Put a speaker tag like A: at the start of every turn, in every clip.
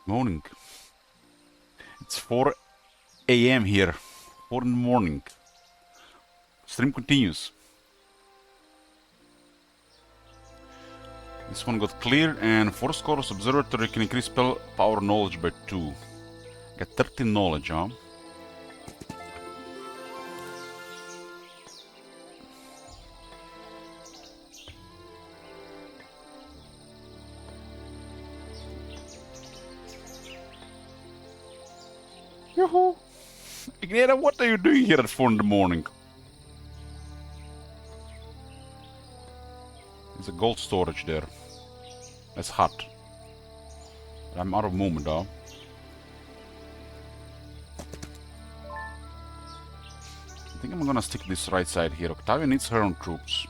A: Morning. It's 4 a.m. here. 4 in the morning. Stream continues. This one got cleared, and Force Chorus Observatory can increase spell power knowledge by 2. Got 13 knowledge, huh? Yoo-hoo! Ignata, what are you doing here at 4 in the morning? There's a gold storage there. That's hot. I'm out of movement, though. I think I'm gonna stick this right side here. Octavia needs her own troops.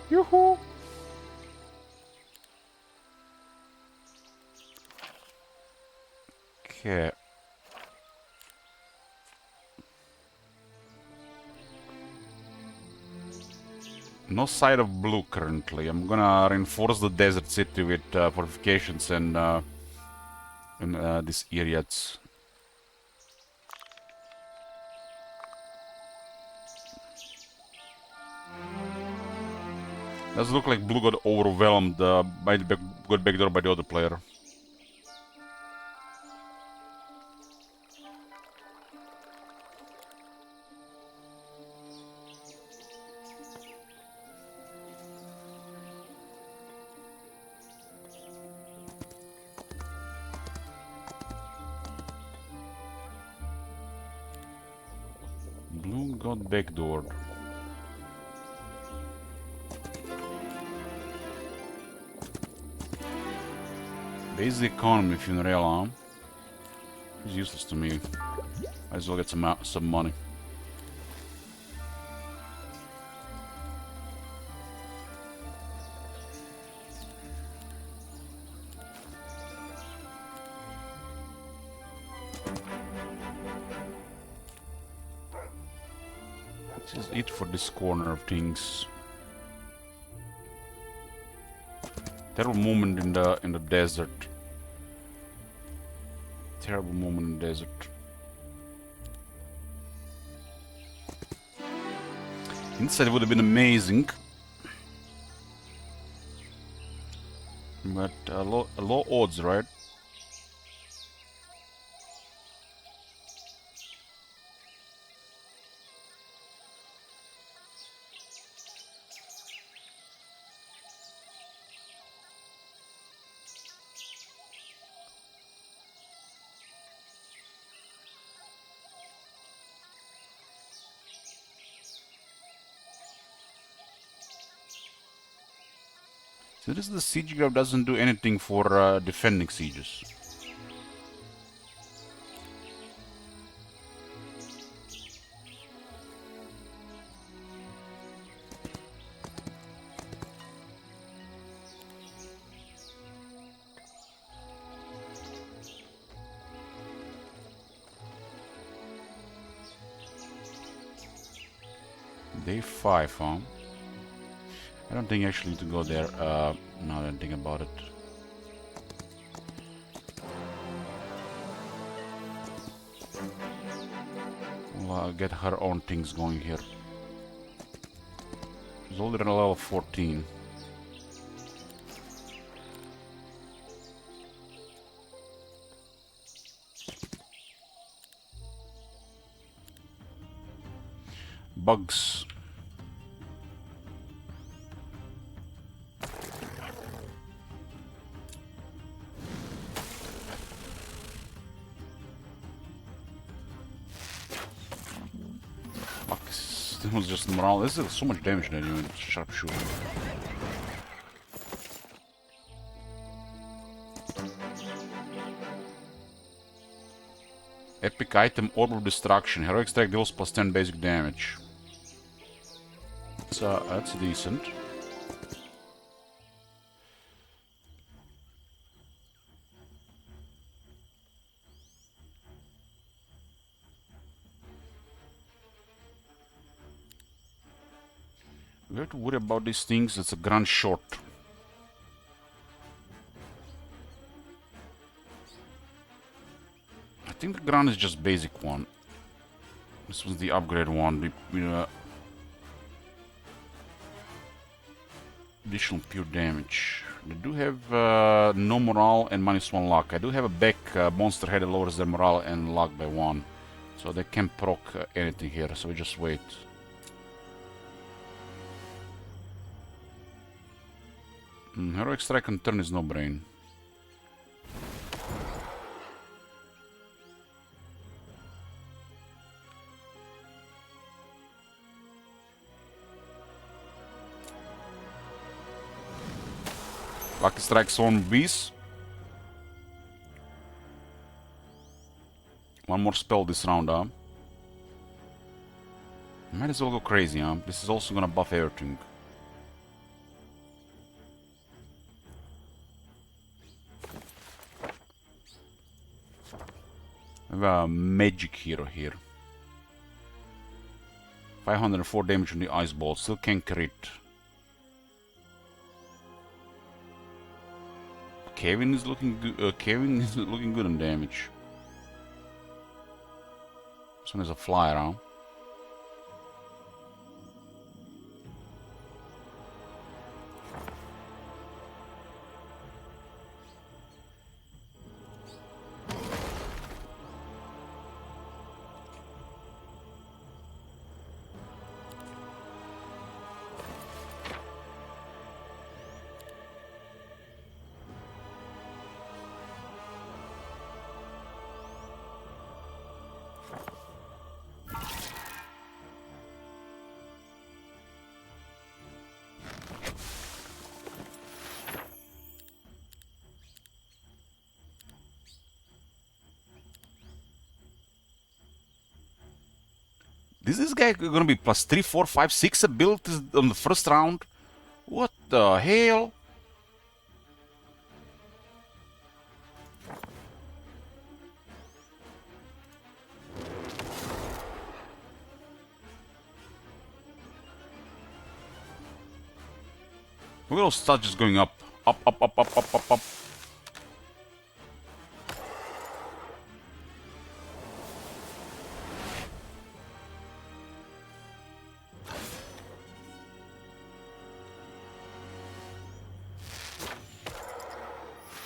A: Yoo-hoo! Okay. No sight of blue currently. I'm gonna reinforce the desert city with fortifications and these areas. Does look like blue got overwhelmed by the got backdoor by the other player. Blue got backdoored. Basic economy funeral, huh? It's useless to me. Might as well get some money. This is it for this corner of things. Terrible moment in the desert. Terrible moment in the desert. Inside would have been amazing, but low odds, right? So this is the siege graph doesn't do anything for defending sieges. Day 5, huh? I don't think I actually need to go there, now that I think about it. We'll get her own things going here. She's already at level 14. Bugs. This was just morale. This is so much damage that you sharpshooter. Epic item Orb of Destruction. Heroic Strike deals plus 10 basic damage. So that's decent. We have to worry about these things. It's a grand short. think the ground is just basic one. This was the upgrade one. Additional pure damage. They do have no morale and -1 luck. I do have a back monster head that lowers their morale and luck by 1. So they can't proc anything here, so we just wait. Heroic Strike on turn is no brain. Lucky Strike's on bees. One more spell this round, huh? Might as well go crazy, huh? This is also gonna buff everything. I have a magic hero here. 504 damage on the ice ball, still can't crit. Kevin is looking good. Kevin is looking good on damage. This one is a flyer, huh? Is this guy gonna be plus 3, 4, 5, 6 abilities on the first round? What the hell? Look at those stats just going up. Up, up, up, up, up, up, up.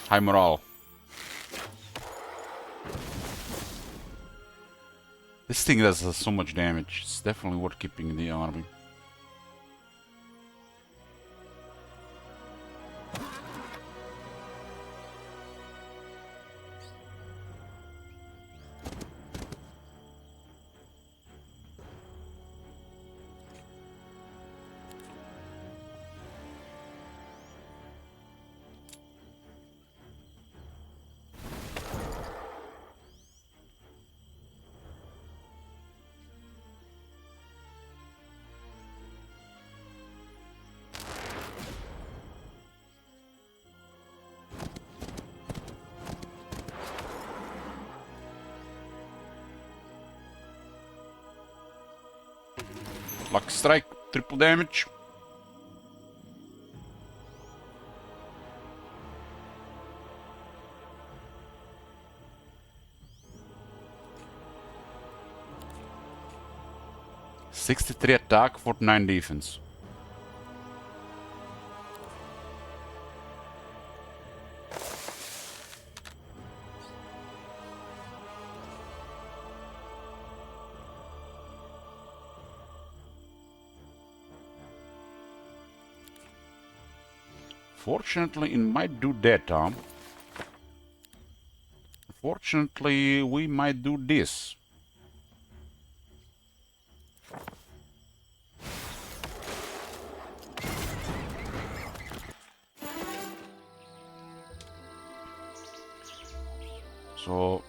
A: High morale. This thing does so much damage. It's definitely worth keeping in the army. Lucky Strike, triple damage. '63 attack, 49 defense. Fortunately, it might do that, huh? Fortunately, we might do this. So,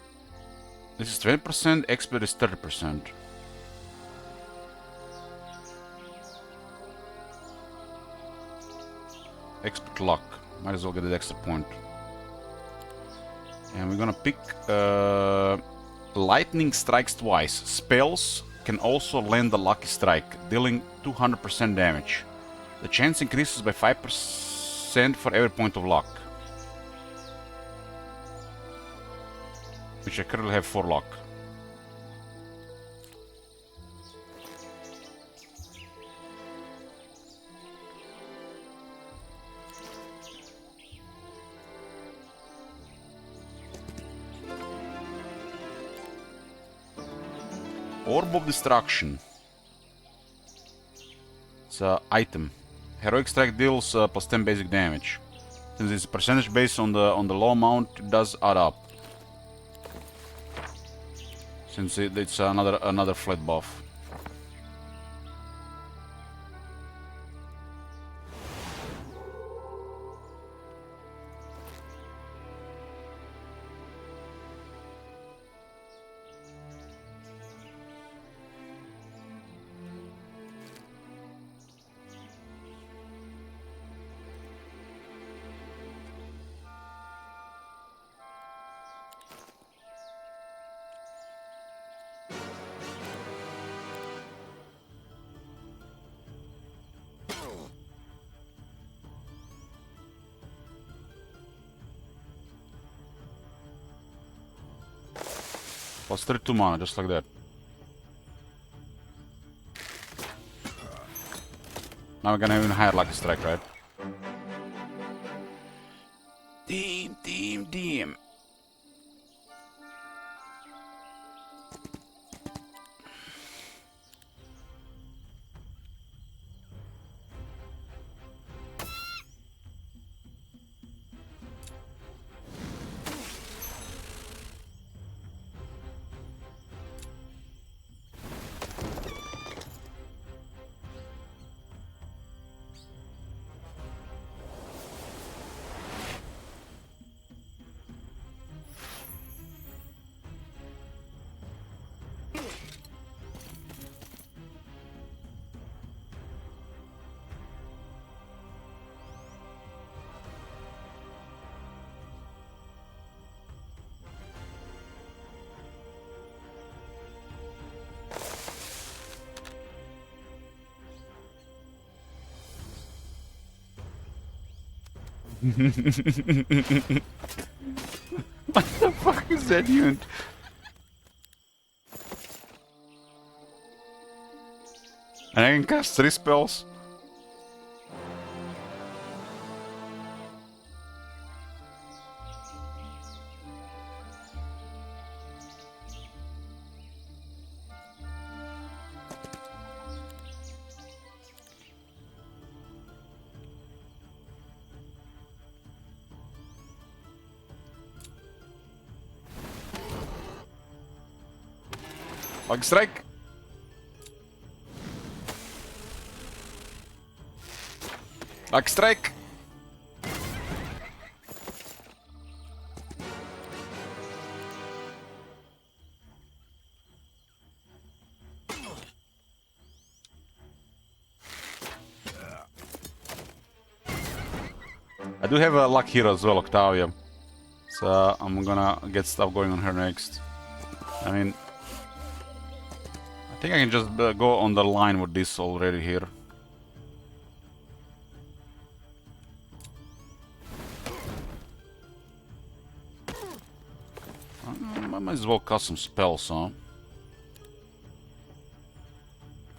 A: this is 20%, expert is 30%. Expert luck. Might as well get that extra point. And we're gonna pick lightning strikes twice. Spells can also land a lucky strike, dealing 200% damage. The chance increases by 5% for every point of luck. which I currently have 4 luck. Orb of Destruction. It's an item. Heroic Strike deals plus 10 basic damage. Since it's a percentage based on the low amount, it does add up. Since it's another flat buff. Plus 32 mana, just like that. Now we're gonna even higher Lucky Strike, right? Damn. What the fuck is that unit? And I can cast 3 spells? Bug strike. Bug strike. I do have a luck hero as well, Octavia. So I'm gonna get stuff going on her next. I mean, I think I can just go on the line with this already here. I might as well cast some spells, huh?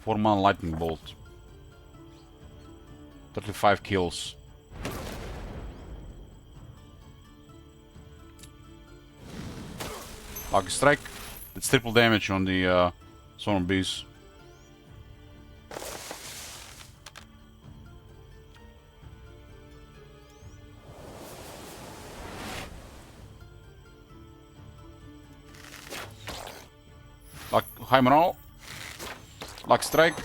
A: 4 mana lightning bolt. 35 kills. Lucky strike. It's triple damage on the Swarm Bees. High morale. Luck strike.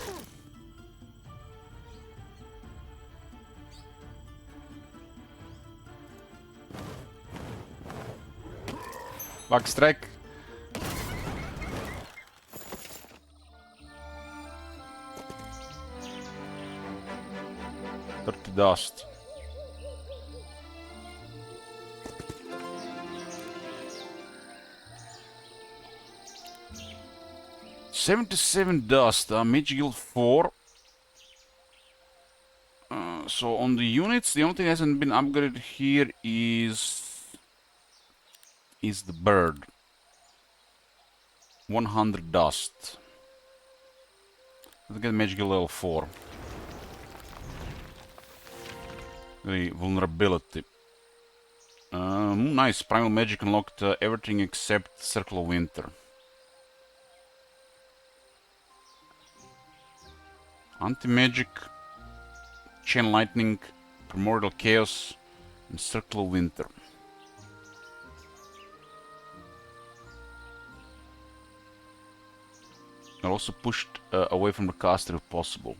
A: Luck strike. Dirty dust. $77 dust, Mage Guild 4. So on the units, the only thing that hasn't been upgraded here is the bird. 100 dust. Let's get magical level 4. The vulnerability. Nice. Primal magic unlocked everything except Circle of Winter. Anti-magic, Chain Lightning, Primordial Chaos, and Circle of Winter. Are also pushed away from the caster if possible.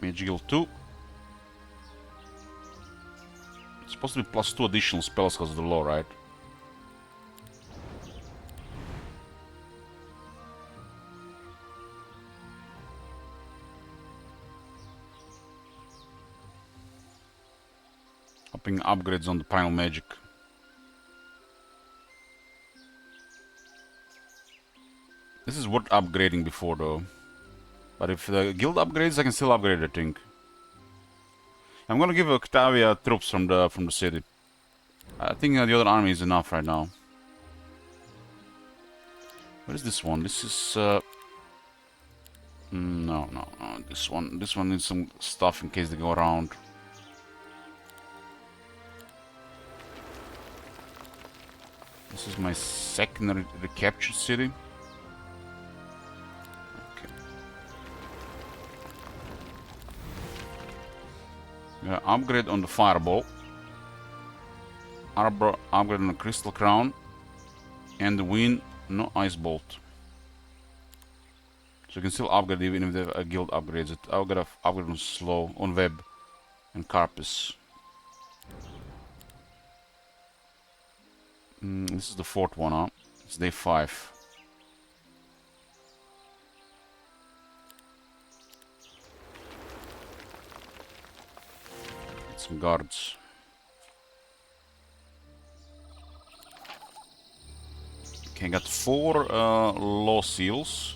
A: Magical 2. It's supposed to be plus 2 additional spells because of the law, right? Upping upgrades on the primal magic. This is worth upgrading before though. But if the guild upgrades, I can still upgrade, I think. I'm gonna give Octavia troops from the city. I think the other army is enough right now. What is this one? This is no. This one needs some stuff in case they go around. This is my second recaptured city. Okay. Upgrade on the fireball. Arbor upgrade on the crystal crown. And the wind, no ice bolt. So you can still upgrade even if the guild upgrades it. I'll get an upgrade on slow, on web, and carpus. This is the 4th one, huh? It's day 5. Get some guards. Okay, got 4 law seals.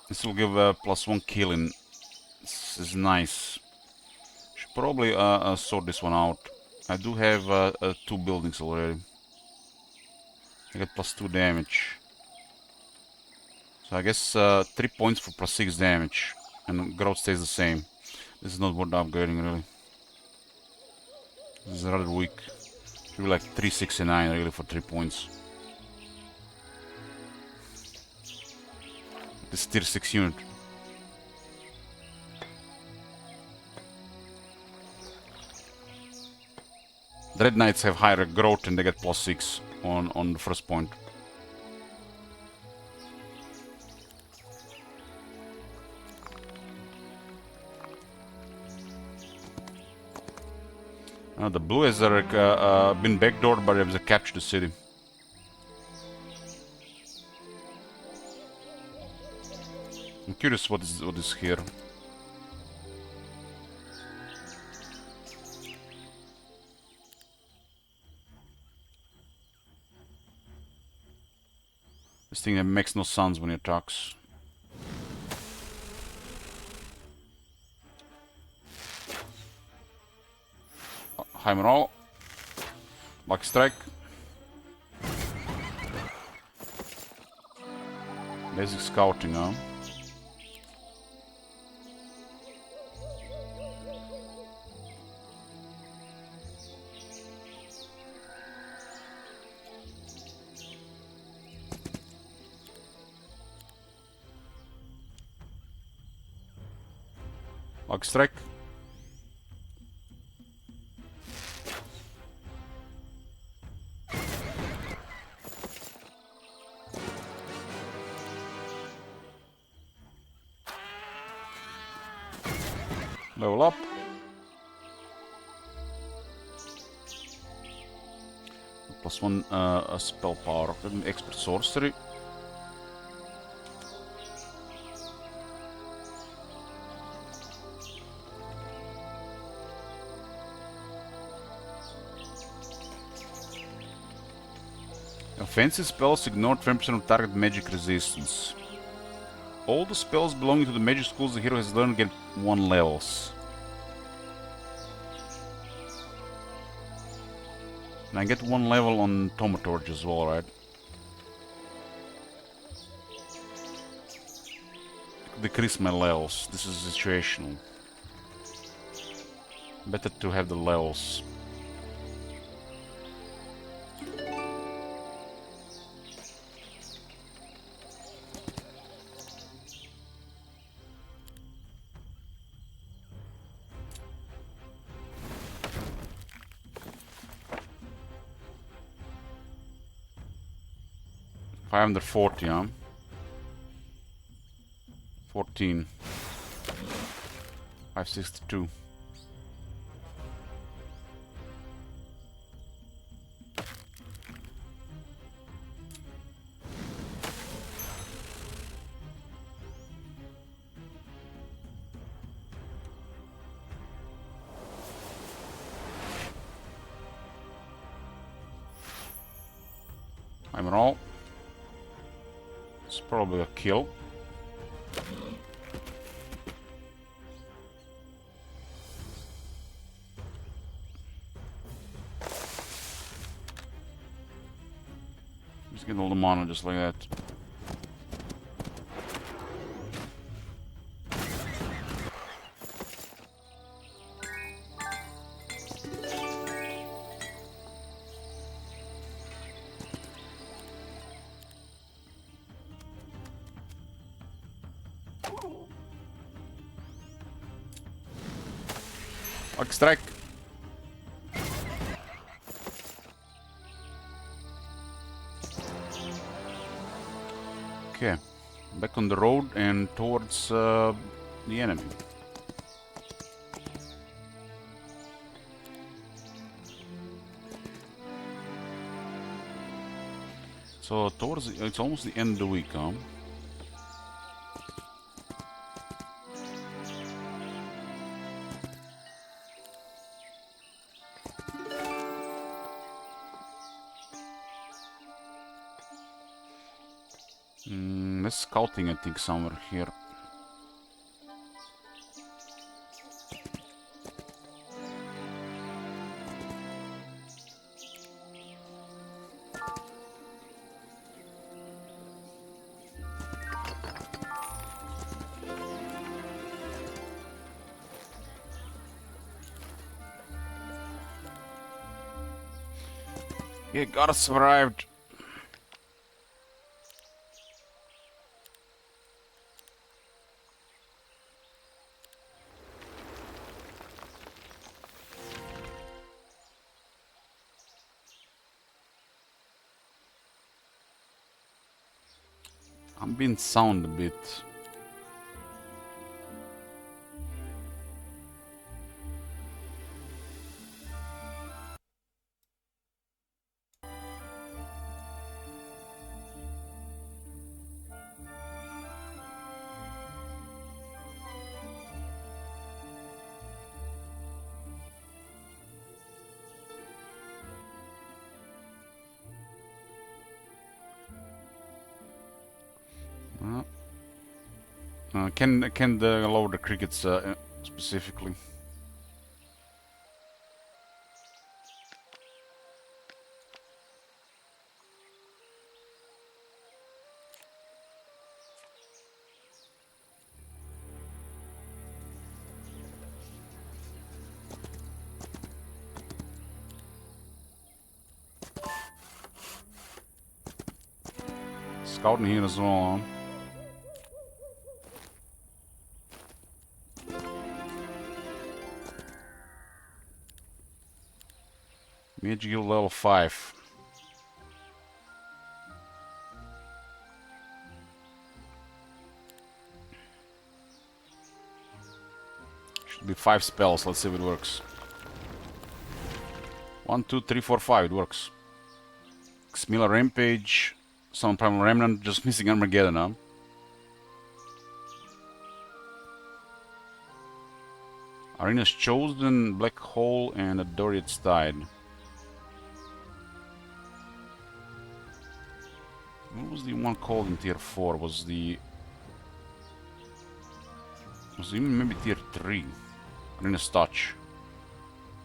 A: This will give +1 killing. This is nice. Should probably sort this one out. I do have 2 buildings already. I get +2 damage. So I guess 3 points for +6 damage. And growth stays the same. This is not worth upgrading really. This is rather weak. Should be like 369 really for 3 points. This tier 6 unit. Dread Knights have higher growth and they get +6 on the first point. The blue has been backdoored, but they have captured the city. I'm curious what is here. This thing makes no sounds when it attacks. High morale. Lucky strike. Basic scouting, huh? Lucky strike. Level up. +1 spell power. Expert sorcery. Defensive spells ignore 20% of target magic resistance. All the spells belonging to the magic schools the hero has learned get 1 levels. And I get 1 level on Thaumaturge as well, right? Decrease my levels. This is situational. Better to have the levels. $540, huh? 14. 562. I'm roll. It's probably a kill. Just get all the mana just like that. Like strike. Okay, back on the road and towards the enemy. So towards it's almost the end of the week, huh? There's scouting, I think, somewhere here. Yeah, gotta survived. I'm being sound a bit. Can the lower the crickets specifically? Scouting here as well. Huh? Mage Guild level 5. Should be 5 spells. Let's see if it works. 1, 2, 3, 4, 5. It works. Xmila Rampage. Some Primal Remnant. Just missing Armageddon, huh? Arena's Chosen, Black Hole, and a Doriath's Tide. was the one called in tier 4? Was even maybe tier 3? Arena's touch.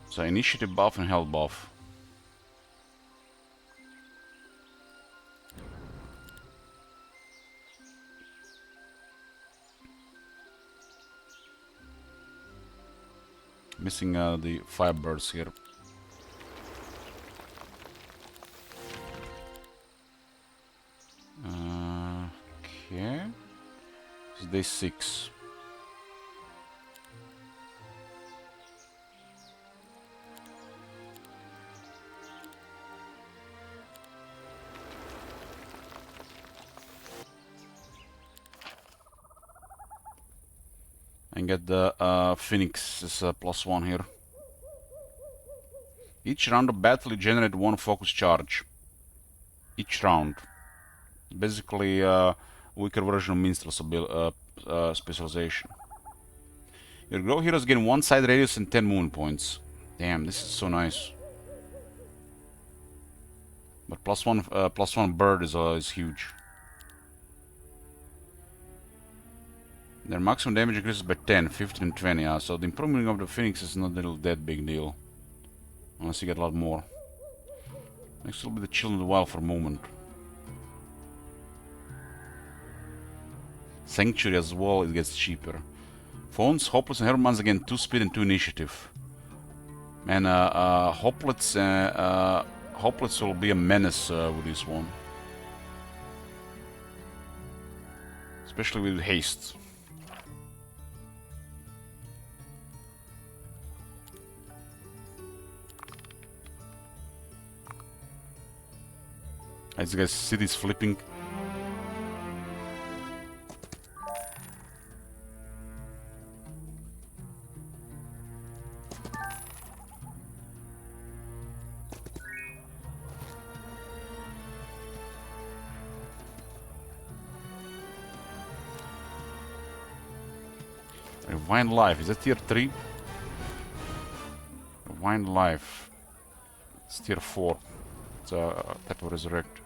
A: So initiative buff and health buff. Missing the firebirds here. Okay. It's day 6. And get the Phoenix is +1 here. Each round of battle you generate 1 focus charge. Each round. Basically weaker version of Minstrel's specialization. Your grow heroes gain 1 side radius and 10 movement points. Damn, this is so nice. But +1 bird is huge. Their maximum damage increases by 10, 15 and 20, so the improvement of the Phoenix is not that big deal. Unless you get a lot more. Next will be the Children of the Wild for movement. Sanctuary as well, it gets cheaper. Phones, Hopeless and Hermans again 2 speed and 2 initiative. And Hoplets will be a menace with this one. Especially with haste. As you guys see this flipping. Rewind Life, is that tier 3? Rewind Life. It's tier 4. It's a type of resurrect.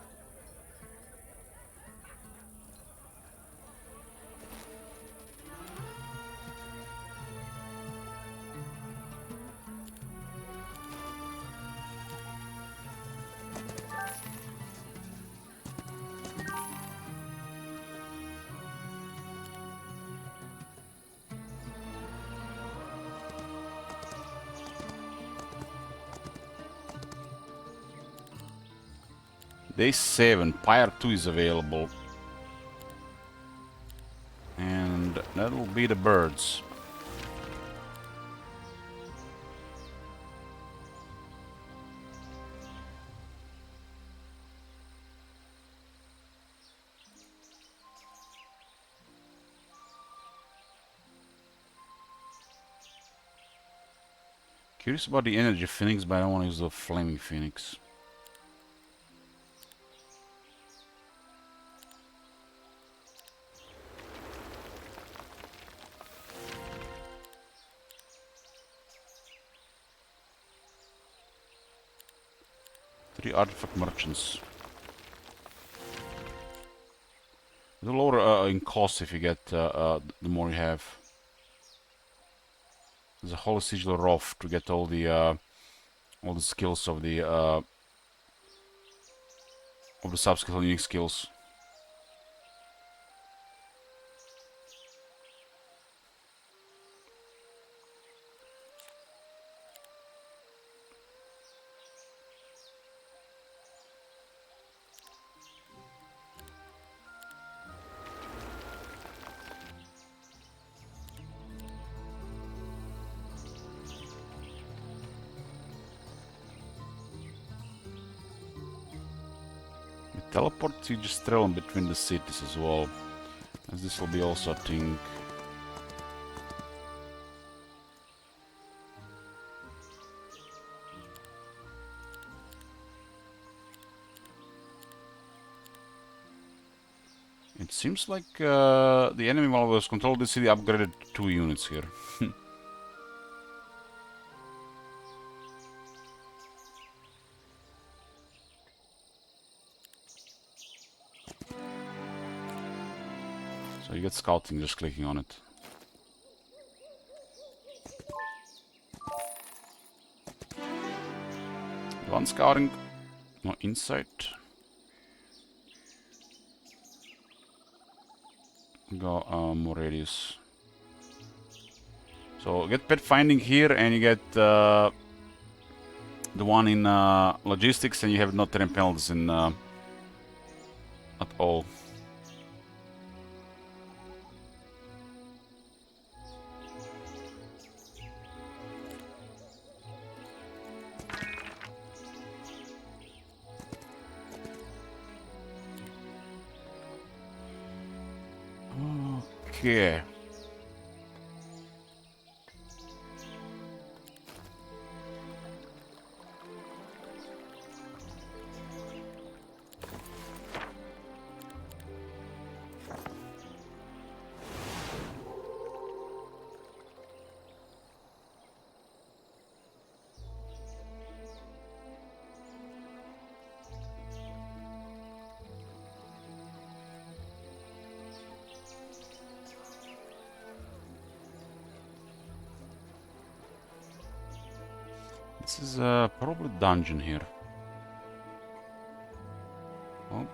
A: Day 7, Pyre 2 is available. And that will be the birds. Curious about the energy Phoenix, but I don't want to use the flaming Phoenix. Three artifact merchants. The lower in cost if you get the more you have. There's a Holy Sigil Roth to get all the skills of the sub-skills and unique skills. Teleport, you just travel between the cities as well, as this will be also a thing. It seems like the enemy while was controlling the city upgraded 2 units here. So you get scouting just clicking on it. One scouting. No insight. Go more radius. So get pet finding here, and you get the one in logistics, and you have no terrain penalties in at all. Okay. This is probably dungeon here. Oh.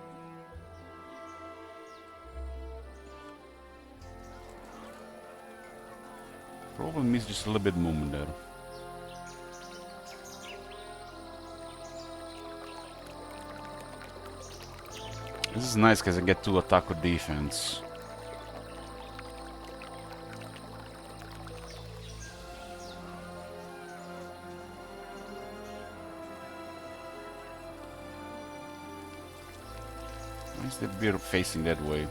A: Probably missed just a little bit movement there. This is nice because I get to attack with defense. Why is the bear facing that way?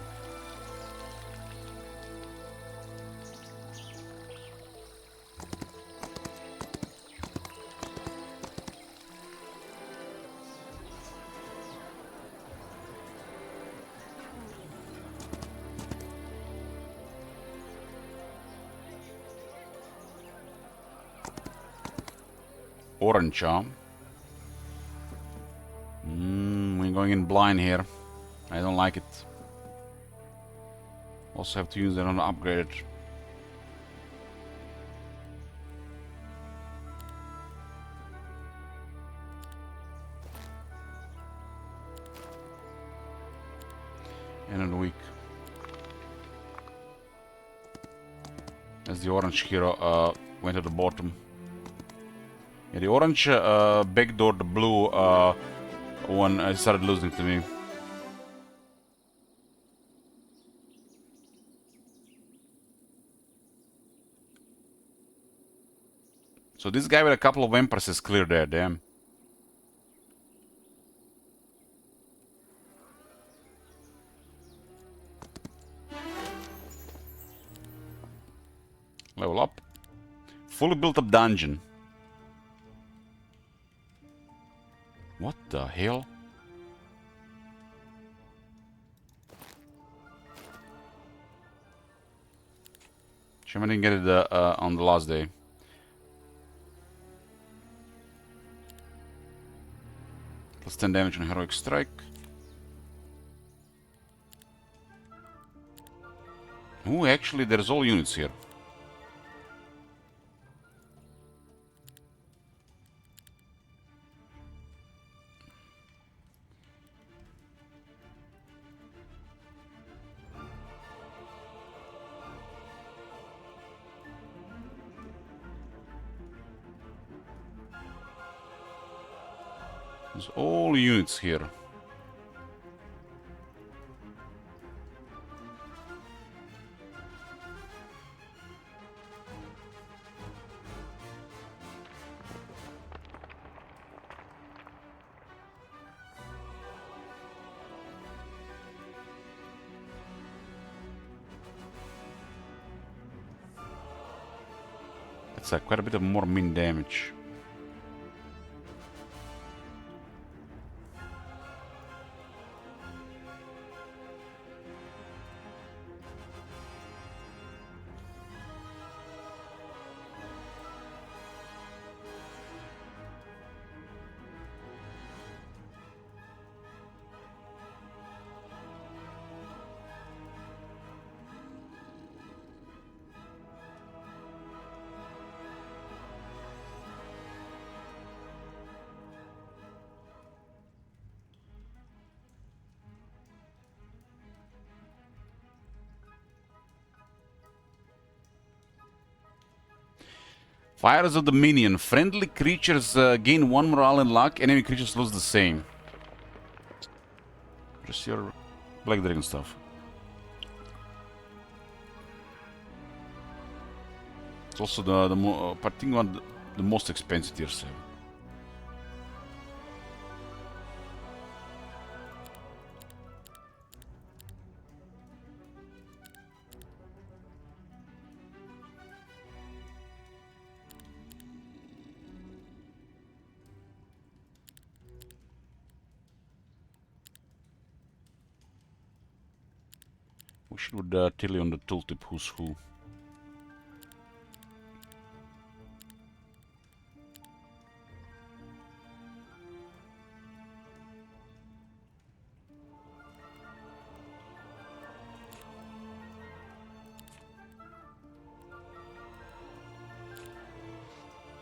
A: Orange, huh? We're going in blind here. I don't like it. Also have to use that on upgraded. And on the weak. As the orange hero went to the bottom. Yeah, the orange backdoored the blue one started losing to me. So this guy with a couple of Empress is clear there, damn. Level up. Fully built up dungeon. What the hell? Shame I didn't get it on the last day. Plus 10 damage on Heroic Strike. Ooh, actually there's all units here. There's all units here. It's quite a bit of more min damage. Fires of the minion. Friendly creatures gain 1 morale and luck. Enemy creatures lose the same. Just your Black Dragon stuff. It's also the most expensive tier 7. We should tell you on the tooltip who's who.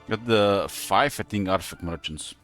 A: Got the 5, I think, artifact merchants.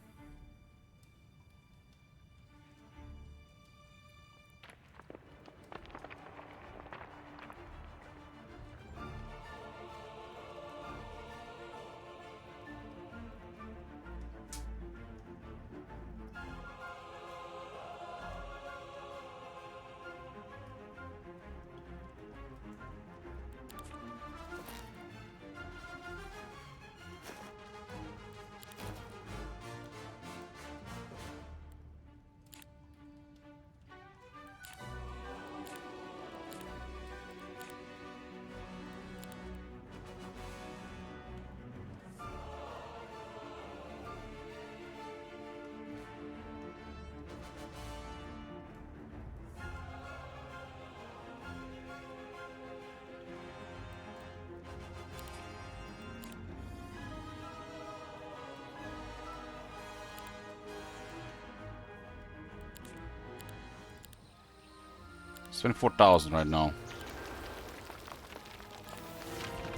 A: It's 24,000 right now.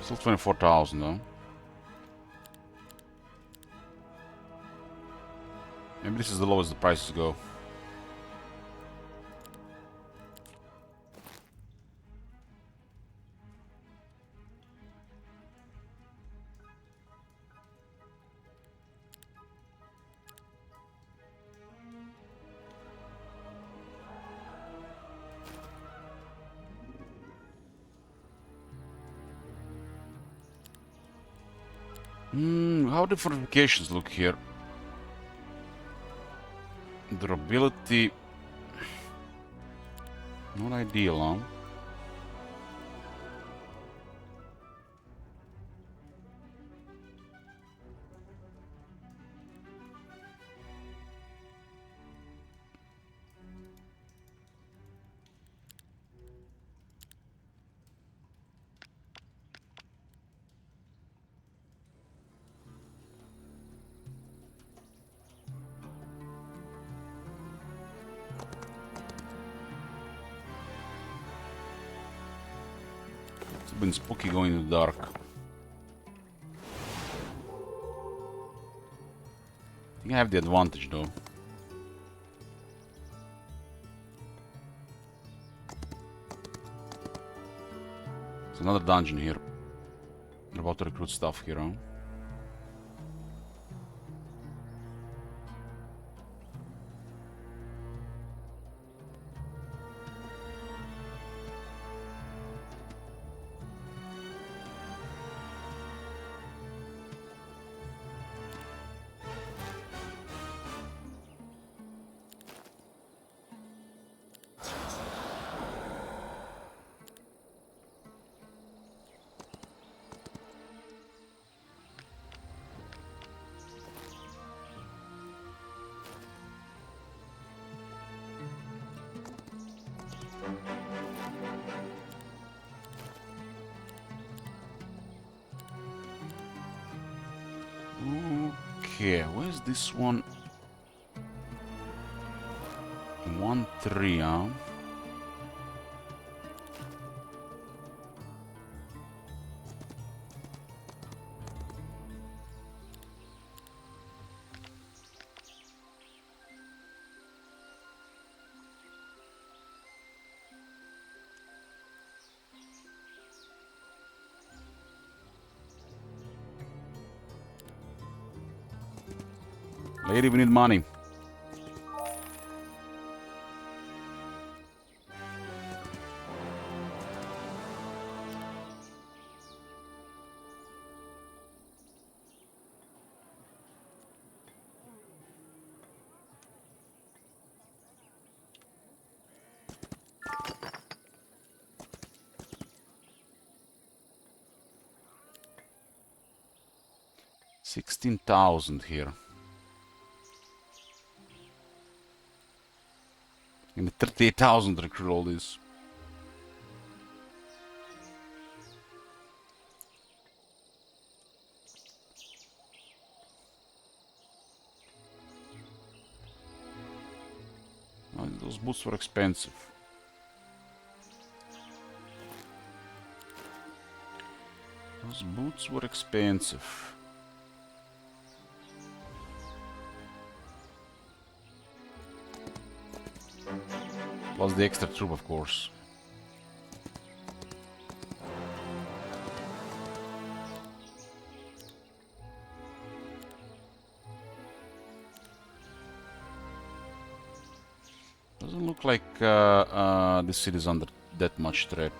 A: Still 24,000 though. Maybe this is the lowest the prices go. How do fortifications look here? Durability. Not ideal, huh? It's been spooky going in the dark. I think I have the advantage though. There's another dungeon here. They're about to recruit stuff here, huh? Okay, where's this one? 1-3, huh? Lady, we need money. $16,000 here. And 38,000 recruit all this. Oh, those boots were expensive. Those boots were expensive. Plus the extra troop, of course. Doesn't look like the city's under that much threat.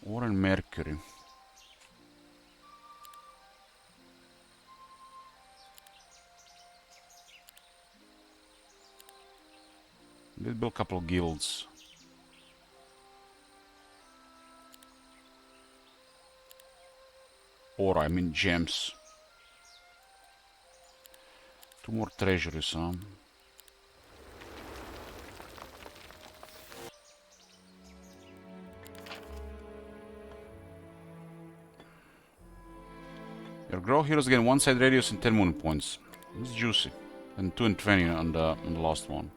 A: Ore and mercury. Let's build a couple of guilds. Or I mean gems. 2 more treasuries, huh? Your grow heroes gain 1 side radius and 10 moon points. It's juicy. And 2 and 20 on the last one.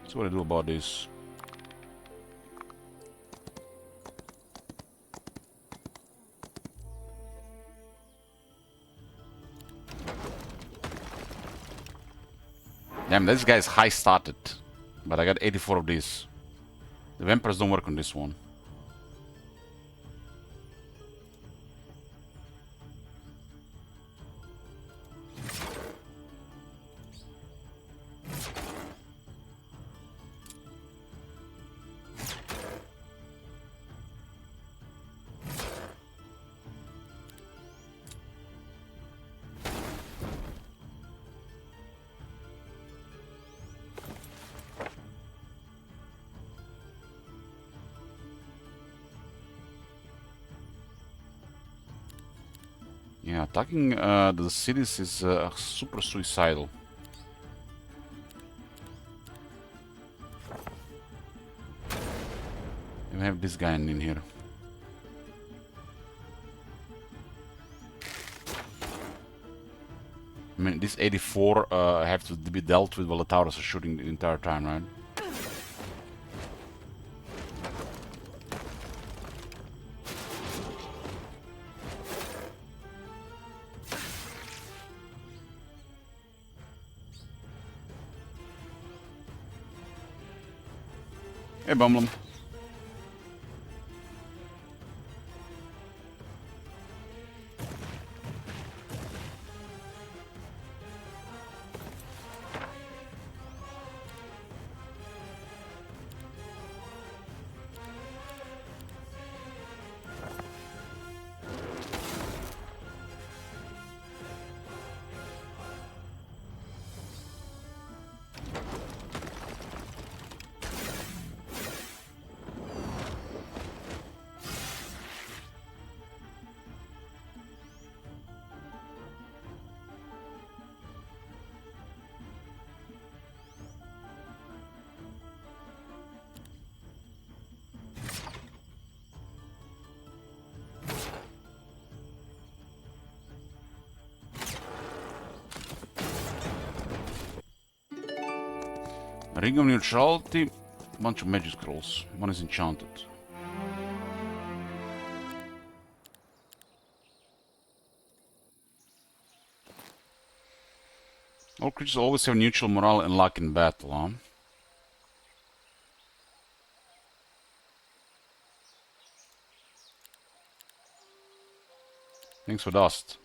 A: So what do I do about this? Damn, this guy's high started. But I got 84 of these. The vampires don't work on this one. Yeah, attacking the cities is super suicidal. We have this guy in here. I mean, this 84 have to be dealt with while the towers are shooting the entire time, right? Hey, Bumblum. Ring of Neutrality, bunch of magic scrolls. One is enchanted. All creatures always have neutral morale and luck in battle, huh? Thanks for dust.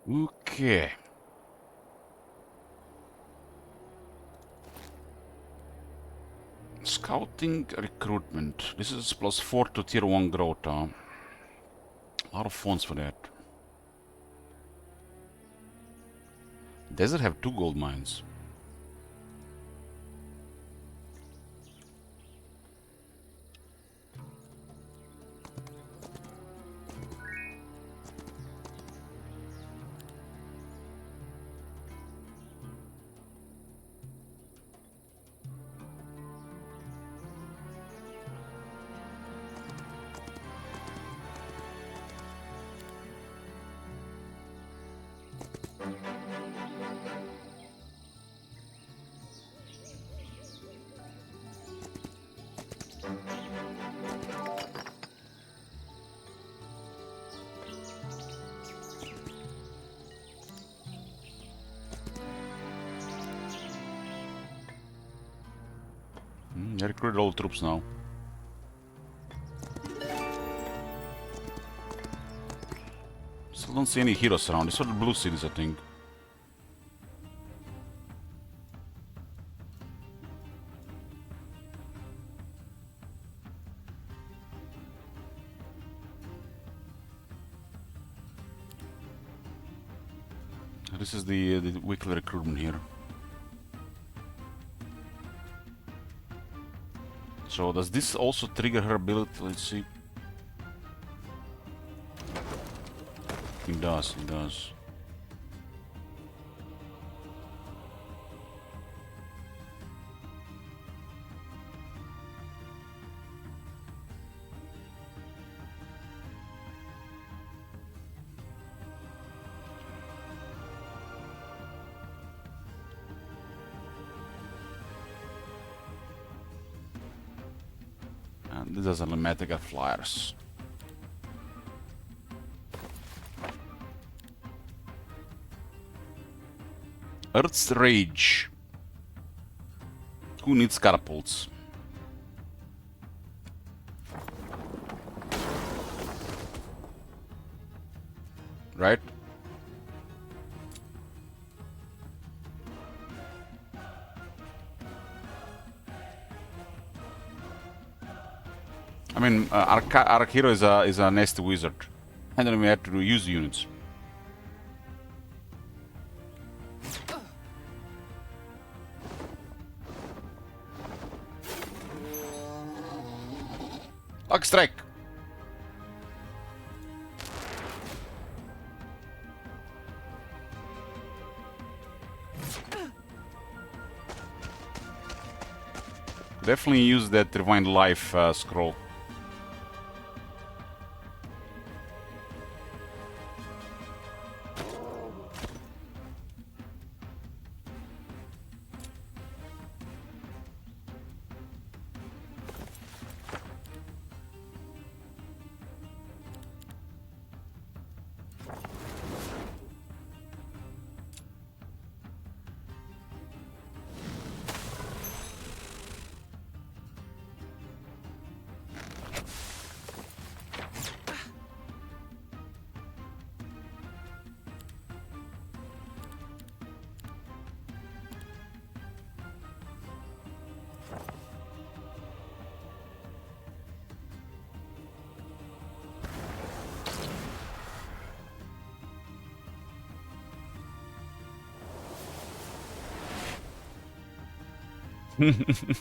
A: Okay. Scouting recruitment. This is +4 to tier 1 growth. A lot of funds for that. Desert have 2 gold mines. I recruited all troops now. Still don't see any heroes around. These are the blue cities, I think. This is the weekly recruitment here. So does this also trigger her ability? Let's see. It does, it does. And this doesn't matter, got flyers. Earth's Rage. Who needs catapults? Right? I mean, our hero is a nasty wizard, and then we have to use units. Luck strike. Definitely use that Rewind Life scroll. The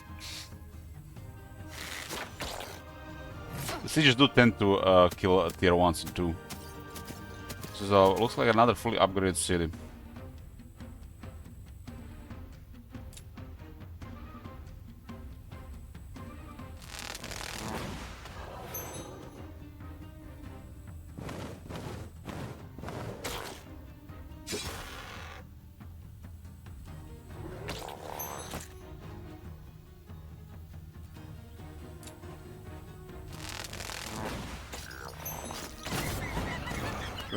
A: sieges do tend to kill tier 1s and 2. So looks like another fully upgraded city.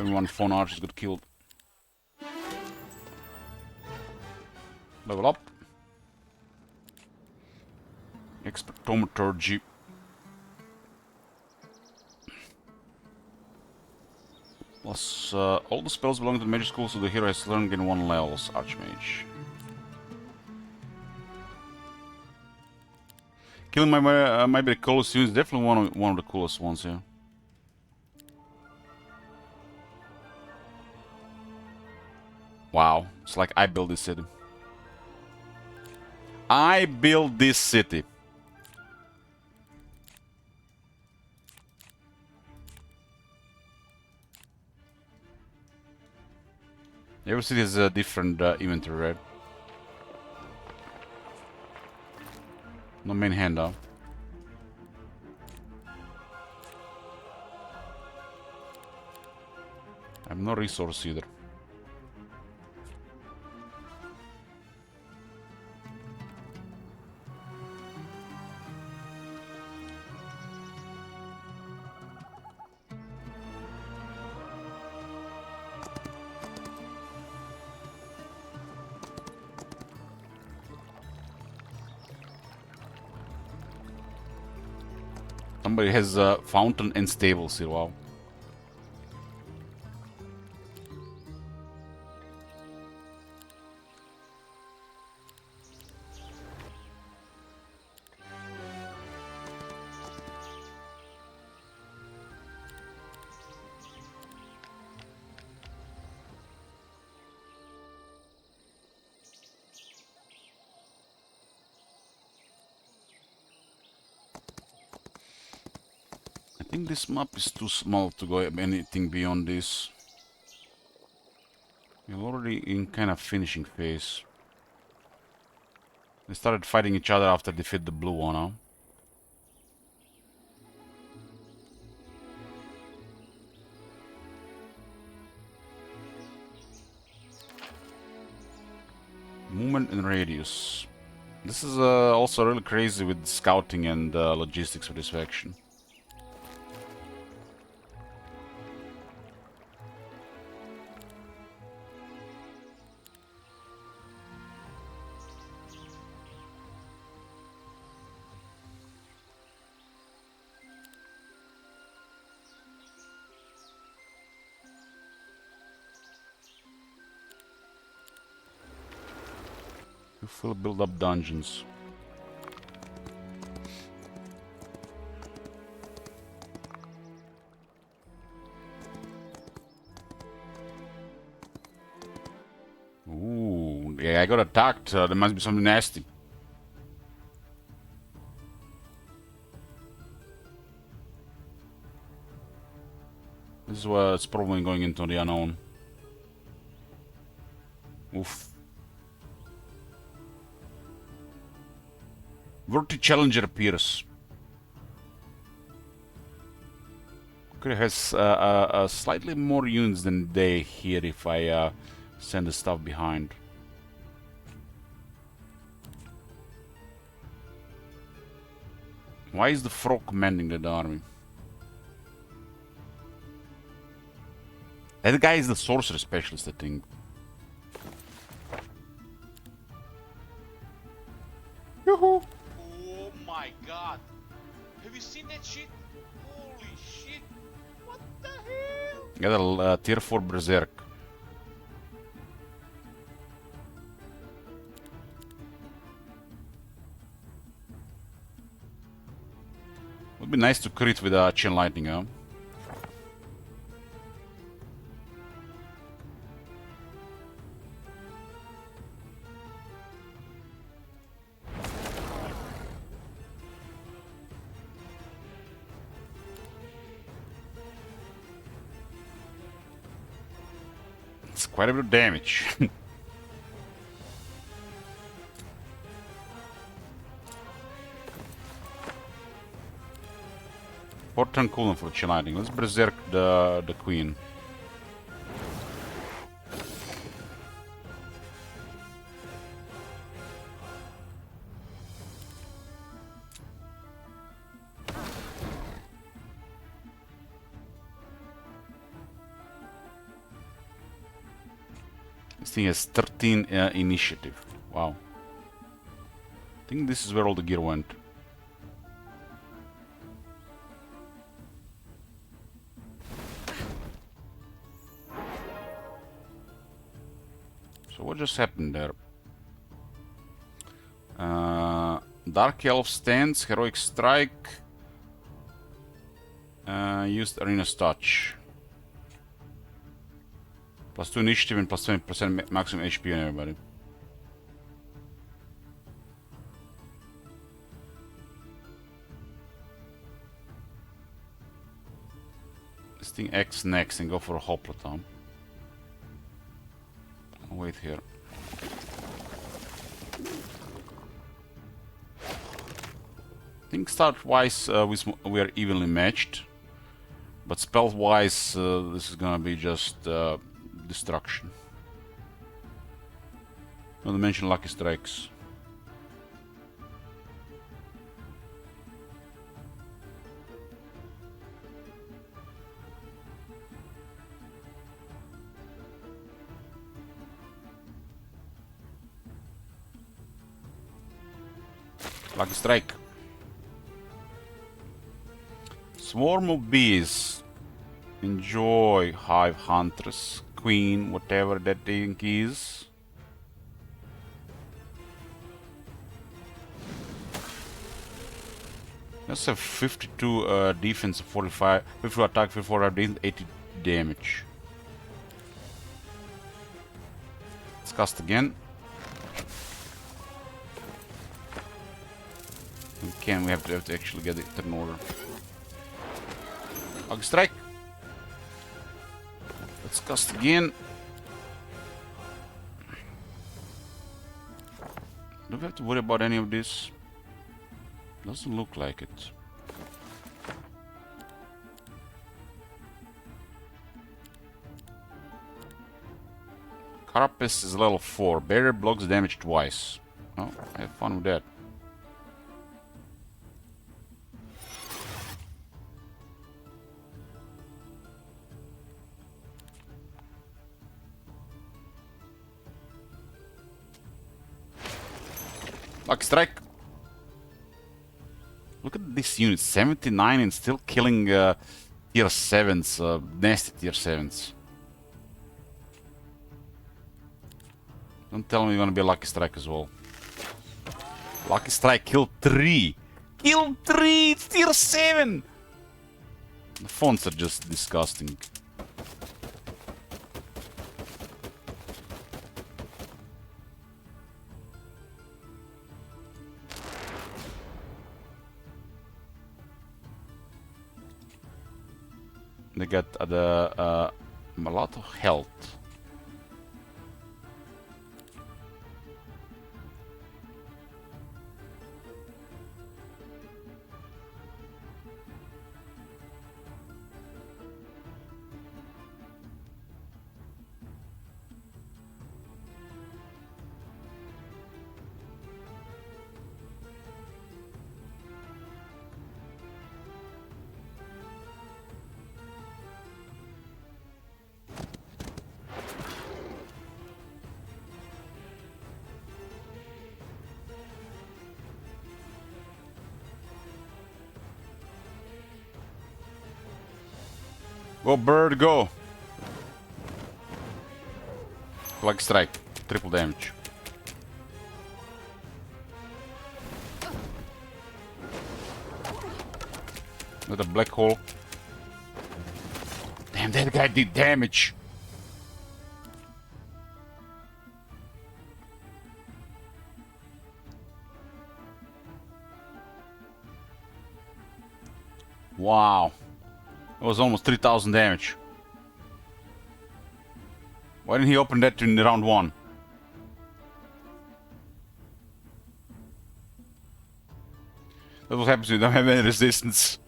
A: One phone archers got killed. Level up. Expertometry. Plus, all the spells belong to the magic school, so the hero has learned in 1 levels, Archmage. Killing might be the coolest unit, definitely one of the coolest ones here. Wow, it's like I built this city. I built this city. Every city has a different inventory, right? No main handout. I have no resource either. Somebody has a fountain and stables here, wow. I think this map is too small to go anything beyond this. We're already in kind of finishing phase. They started fighting each other after they defeat the blue one, huh? Movement and radius. This is also really crazy with scouting and logistics for this faction. You full build up dungeons. Ooh, yeah, I got attacked. There must be something nasty. This is what's probably going into the unknown. Oof. Worthy challenger appears. Okay, has slightly more units than they here if I send the stuff behind. Why is the frog commanding that army? That guy is the sorcerer specialist, I think. Yoo-hoo!
B: Oh my god! Have you seen that shit? Holy shit! What the hell?
A: Got a tier 4 berserk. Would be nice to crit with a chain lightning, huh? It's quite a bit of damage. Four turn cooldown for the Chill Lightning. Let's berserk the queen. This thing has 13 initiative. Wow. I think this is where all the gear went. So what just happened there? Dark Elf stance, Heroic Strike, used Arena's Touch. Plus 2 initiative and plus 20% maximum HP on everybody. This thing X next and go for a Hoplaton. I'll wait here. I think start-wise we are evenly matched. But spell-wise this is gonna be just destruction. Not to mention Lucky Strikes. Lucky Strike. Swarm of bees. Enjoy, Hive Huntress, Queen, whatever that thing is. Let's have 52 defense, 45, 54 attack, 54 defense, 80 damage. Let's cast again. We have to actually get it in order. Lucky Strike. Let's cast again. Do we have to worry about any of this? Doesn't look like it. Carapace is level 4. Barrier blocks damage twice. Oh, have fun with that. Lucky Strike. Look at this unit, 79 and still killing tier 7s, nasty tier 7s. Don't tell me you're gonna be a Lucky Strike as well. Lucky Strike, kill 3! Kill 3! It's tier 7! The fonts are just disgusting. They got a lot of health. Go bird, go! Lucky Strike, triple damage. With a black hole. Damn, that guy did damage! Wow. It was almost 3000 damage. Why didn't he open that in round 1? That's what happens when you don't have any resistance.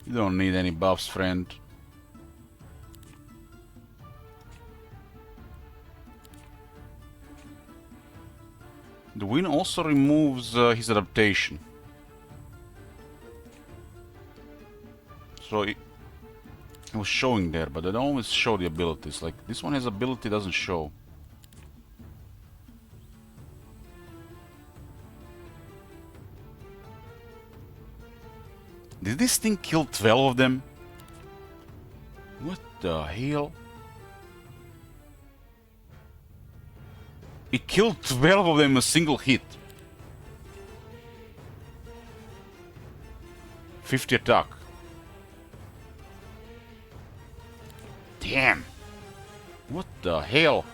A: You don't need any buffs, friend. The win also removes his adaptation. So it was showing there, but they don't always show the abilities. Like this one has ability, doesn't show. Did this thing kill 12 of them? What the hell? It killed 12 of them in a single hit. 50 attack. Damn. What the hell?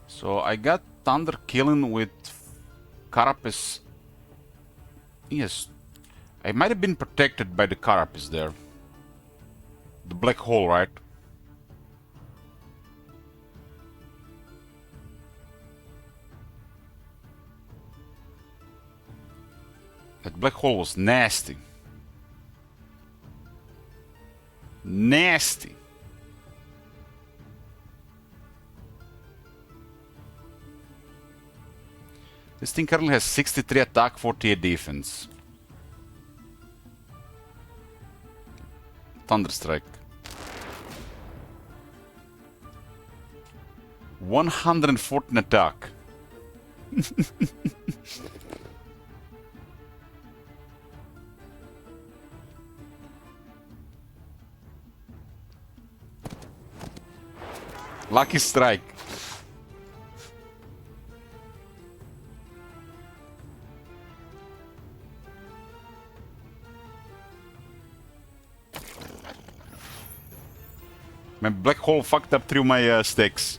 A: So I got Thunder killing with Carapace. Yes, I might have been protected by the Carapace there. The black hole, right? That black hole was nasty. Nasty. This thing currently has 63 attack, 48 defense. Thunderstrike. 114 attack. Lucky strike. My black hole fucked up through my sticks.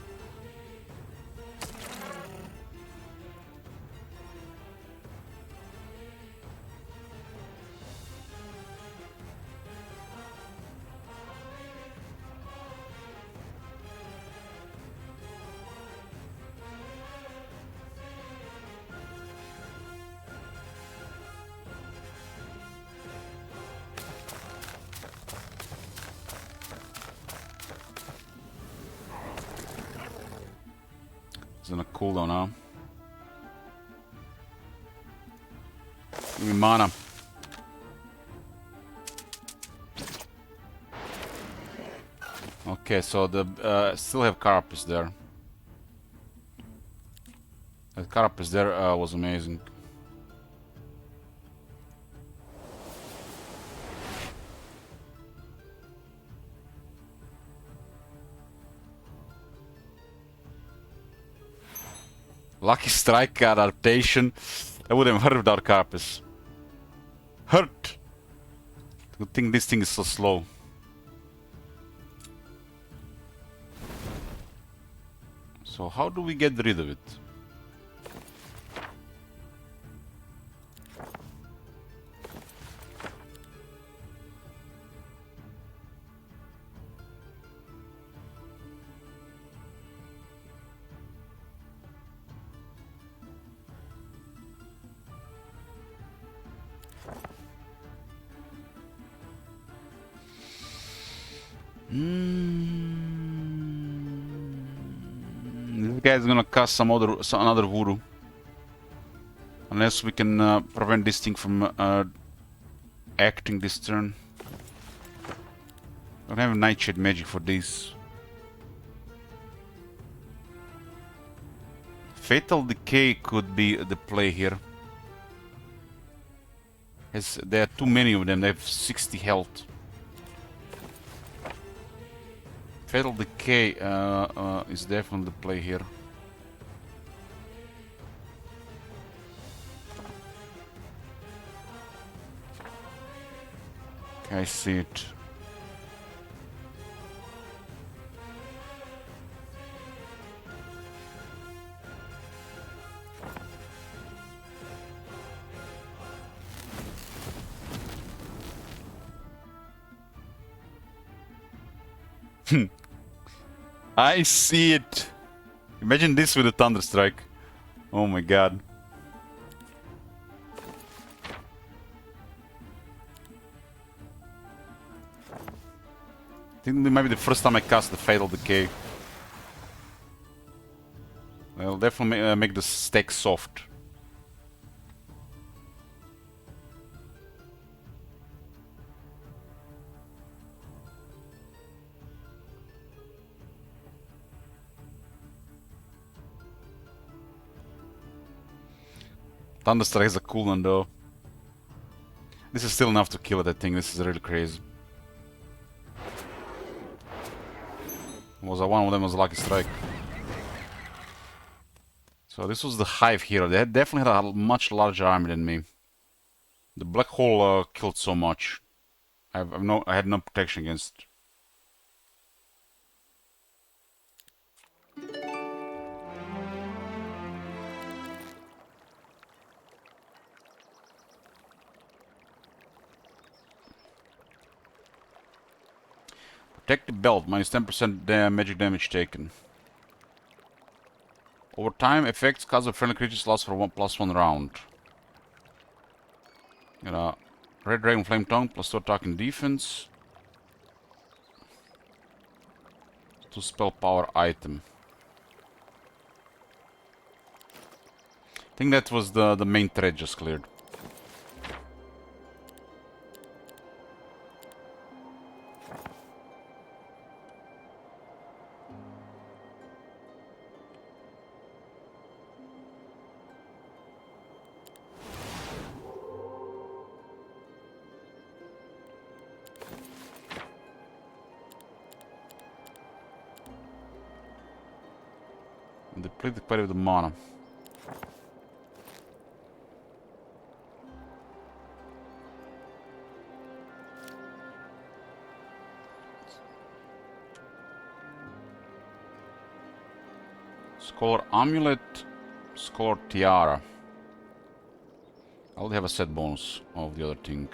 A: It's on a cooldown now. Give me mana. Okay, so the still have Carapace there. That Carapace there was amazing. Lucky strike adaptation. I would have hurt without Carapace. Hurt! Good thing this thing is so slow. So how do we get rid of it? This guy's gonna cast another voodoo. Unless we can prevent this thing from acting this turn. I don't have nightshade magic for this. Fatal Decay could be the play here. There are too many of them, they have 60 health. Fatal Decay is definitely the play here. I see it. I see it. Imagine this with a Thunder Strike. Oh my god. I think it might be the first time I cast the Fatal Decay. I'll definitely make the stack soft. Thunderstrike is a cool one though. This is still enough to kill it, I think. This is really crazy. One of them was a Lucky Strike. So this was the Hive hero. They definitely had a much larger army than me. The Black Hole killed so much. I had no protection against. Protective Belt, minus 10% magic damage taken. Over time, effects cause of friendly creatures last for +1 round. Red Dragon Flame Tongue, +2 attack and defense. 2 spell power item. I think that was the main thread just cleared. Deplete the quality of the mana. Scholar Amulet, Scholar Tiara. I already have a set bonus of the other thing.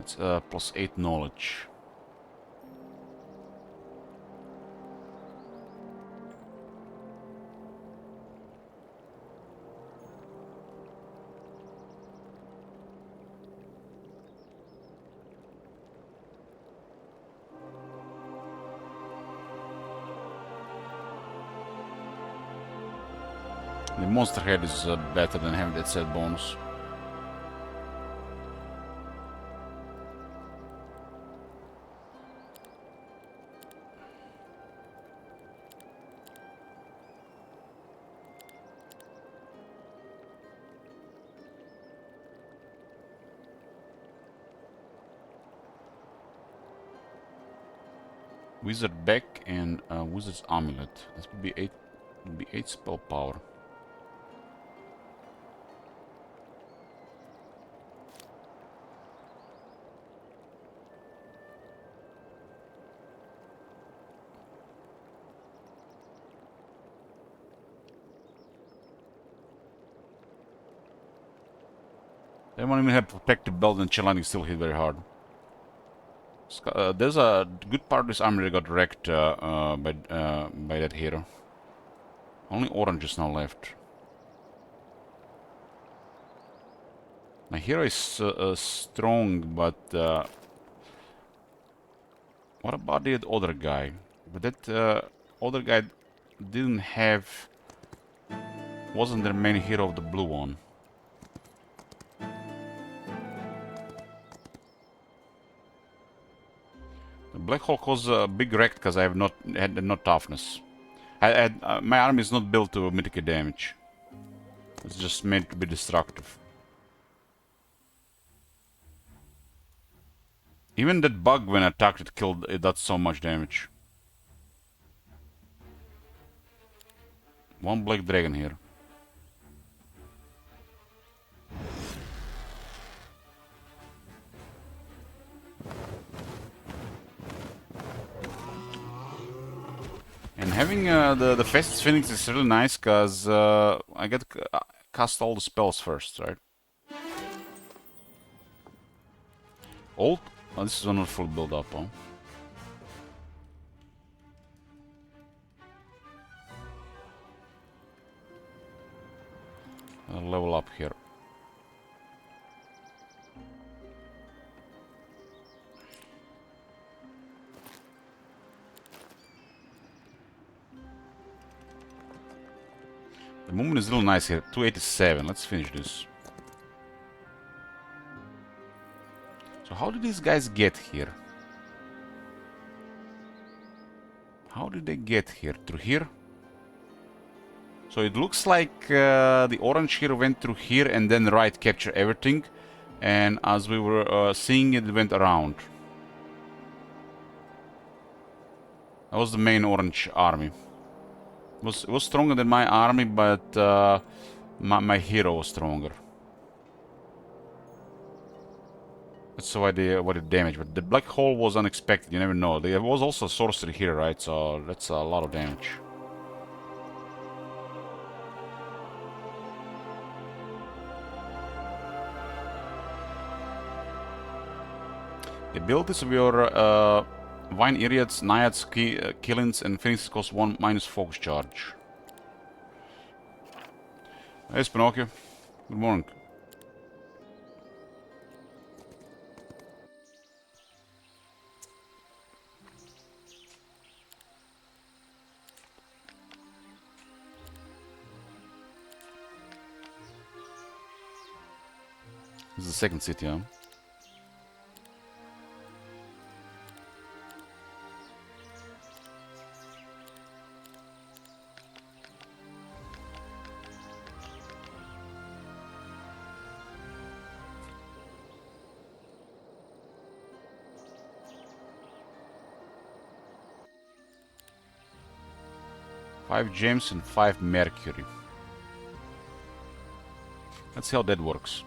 A: It's +8 knowledge. The monster head is better than having that set bonus. Wizard Back and Wizard's Amulet. This would be 8 spell power. They won't even have Protective Belt and Chelani still hit very hard. There's a good part of this army that got wrecked by that hero. Only orange is now left. My hero is strong, but what about the other guy? But that other guy didn't have... Wasn't the main hero of the blue one? The Black Hulk was a big wreck because I have not had no toughness. My army is not built to mitigate damage. It's just meant to be destructive. Even that bug when attacked it killed, it does so much damage. One black dragon here. And having the fastest Phoenix is really nice because I get to cast all the spells first, right? Old? Oh, this is not full build up, huh? I'll level up here. The movement is real nice here. 287. Let's finish this. So how did these guys get here? How did they get here? Through here? So it looks like the orange here went through here and then right capture everything. And as we were seeing it went around. That was the main orange army. It was stronger than my army, but my hero was stronger. That's why they damage. But the black hole was unexpected. You never know. There was also sorcery here, right? So that's a lot of damage. The abilities of your Vine Iriads, Naiads, Killings, and Phoenixes cost 1 minus focus charge. Hey, Pinocchio. Good morning. This is the second city, huh? Five gems and 5 mercury. Let's see how that works.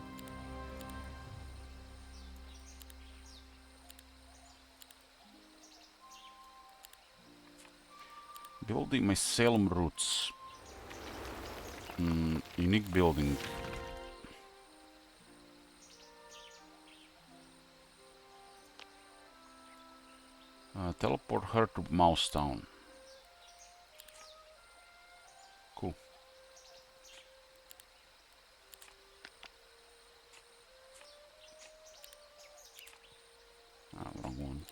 A: Building my Salem roots. Unique building. Teleport her to Mouse Town. Cool. Wrong one.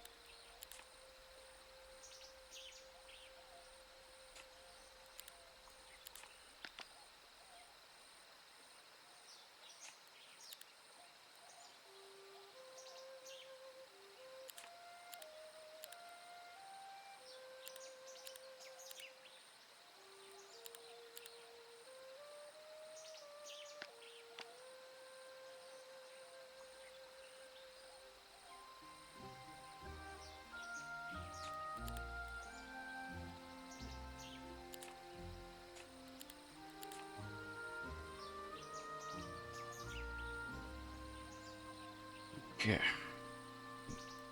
A: Okay.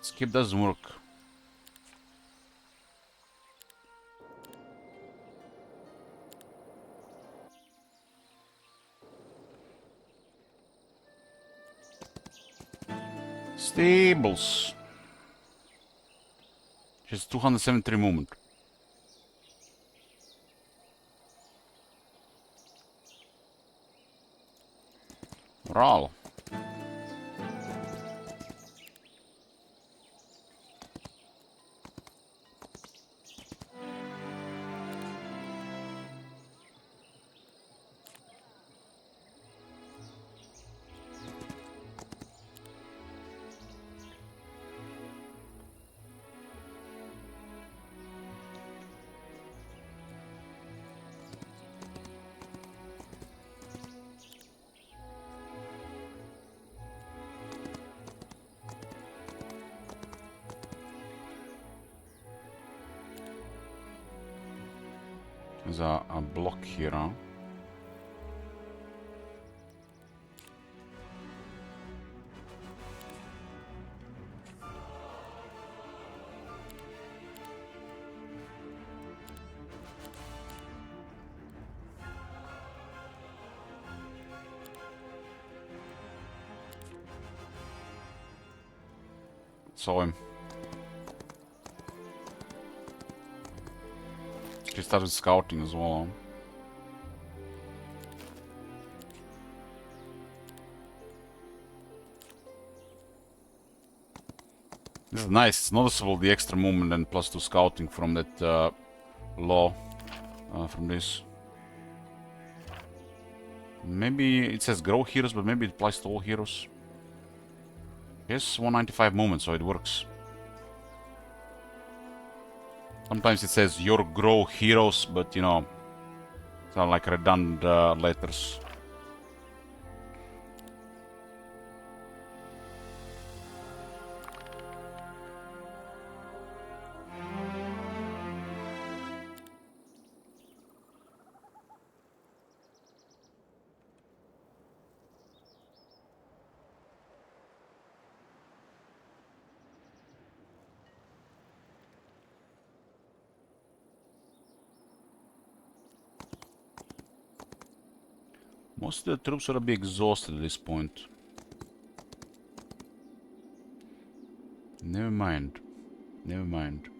A: Skip doesn't work. Stables. Just 273 movement. Morale. There's a block here, huh? Saw him. He started scouting as well. This is nice. It's noticeable the extra movement and +2 scouting from that law from this. Maybe it says grow heroes, but maybe it applies to all heroes. Yes, 195 movement, so it works. Sometimes it says your grow heroes, but you know, it's not like redundant letters. Most of the troops ought to be exhausted at this point. Never mind. Never mind.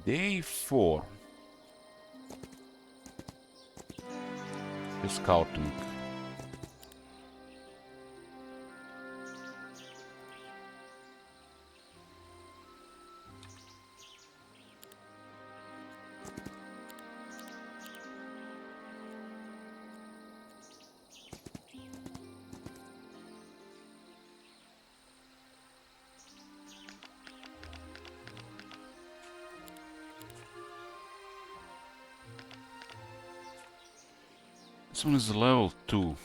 A: Day 4. Scouting. This one is level 2.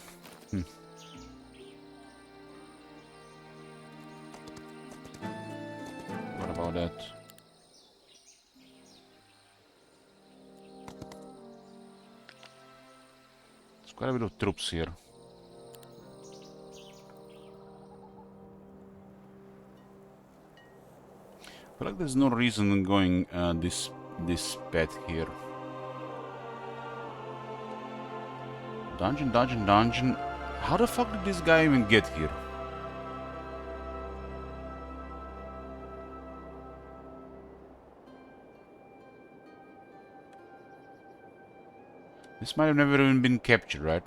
A: What about that? There's quite a bit of troops here. I feel like there's no reason in going this path here. Dungeon, dungeon, dungeon. How the fuck did this guy even get here? This might have never even been captured, right?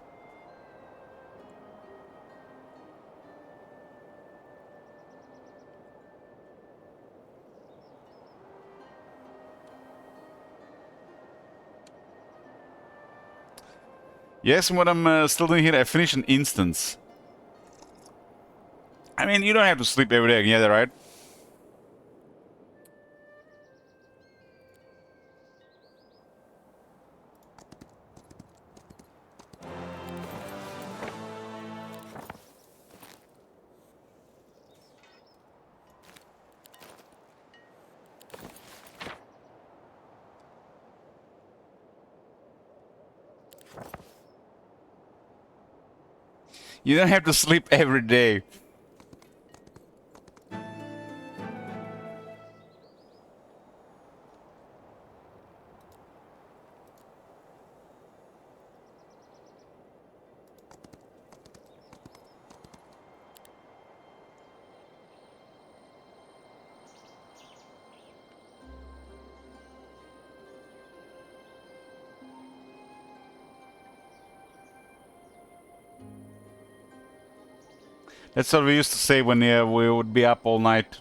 A: Yes, what I'm still doing here, I finished an instance. I mean, you don't have to sleep every day, yeah, right? You don't have to sleep every day. That's what we used to say when we would be up all night.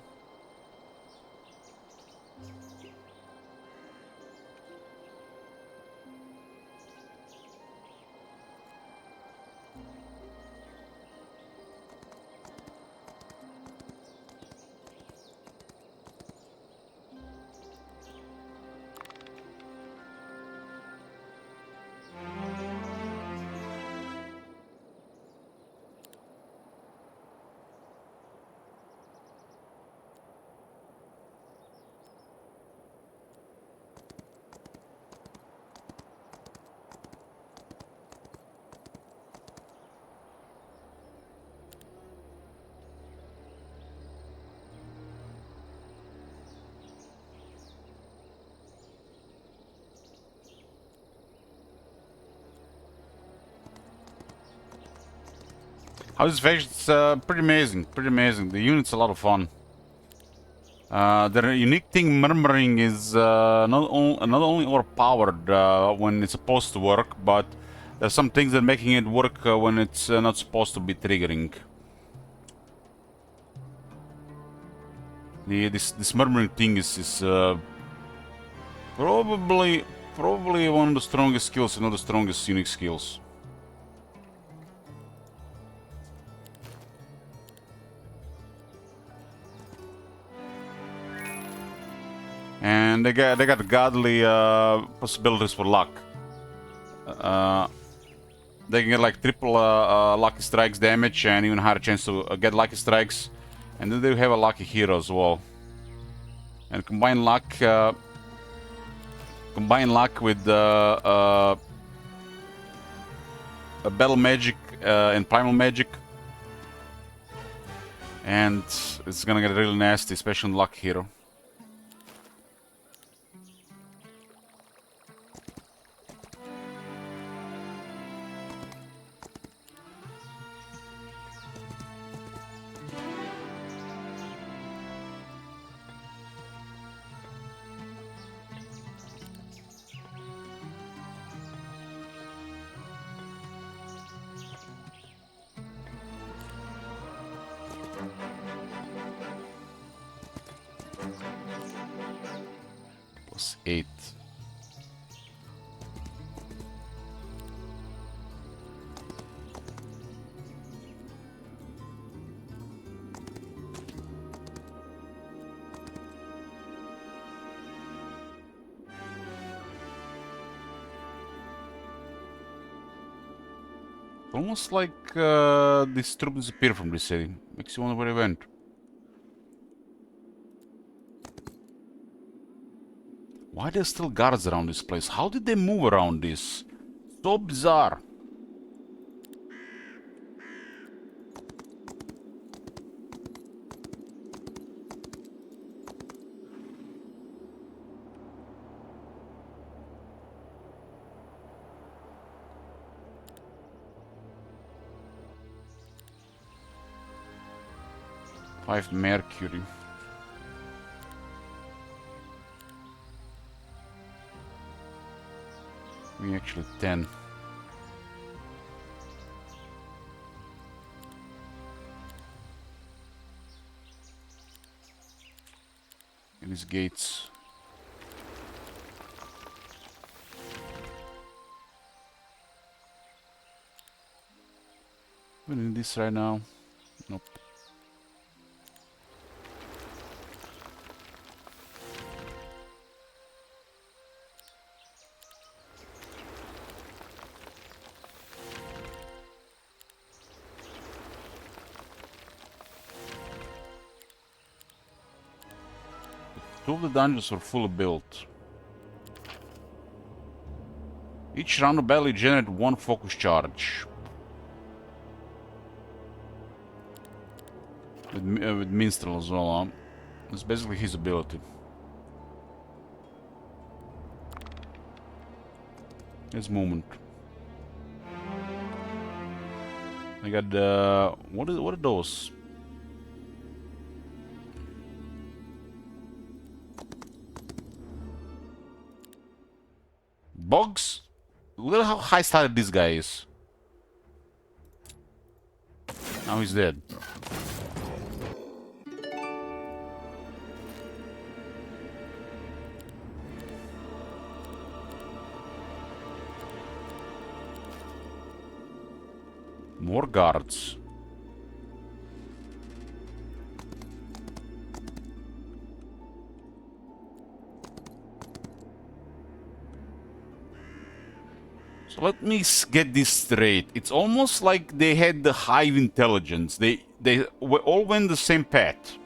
A: How's this faction? It's pretty amazing, pretty amazing. The unit's a lot of fun. The unique thing, murmuring is not only overpowered when it's supposed to work, but there's some things that are making it work when it's not supposed to be triggering. This murmuring thing is probably one of the strongest skills, and not the strongest unique skills. And they got godly possibilities for luck. They can get like triple lucky strikes damage and even higher chance to get lucky strikes. And then they have a lucky hero as well. And combine luck with a battle magic and primal magic, and it's gonna get really nasty, especially on luck hero. Plus 8. Almost like this troop disappeared from this city. Makes you wonder where they went. Why are there still guards around this place? How did they move around this? So bizarre. Five Mercury. We actually 10. And these gates. We need this right now. Nope. Two of the dungeons are fully built. Each round of battle generates one focus charge. With Minstrel as well, huh? That's basically his ability. His movement. I got what are those? Bugs? Look at how high started this guy is. Now he's dead. More guards. So let me get this straight. It's almost like they had the hive intelligence. They all went the same path.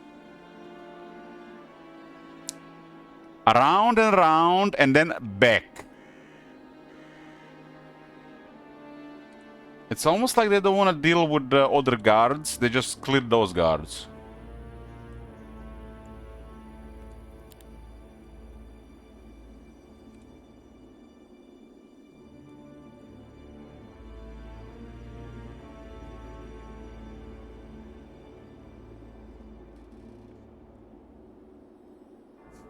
A: Around and then back. It's almost like they don't want to deal with the other guards. They just cleared those guards.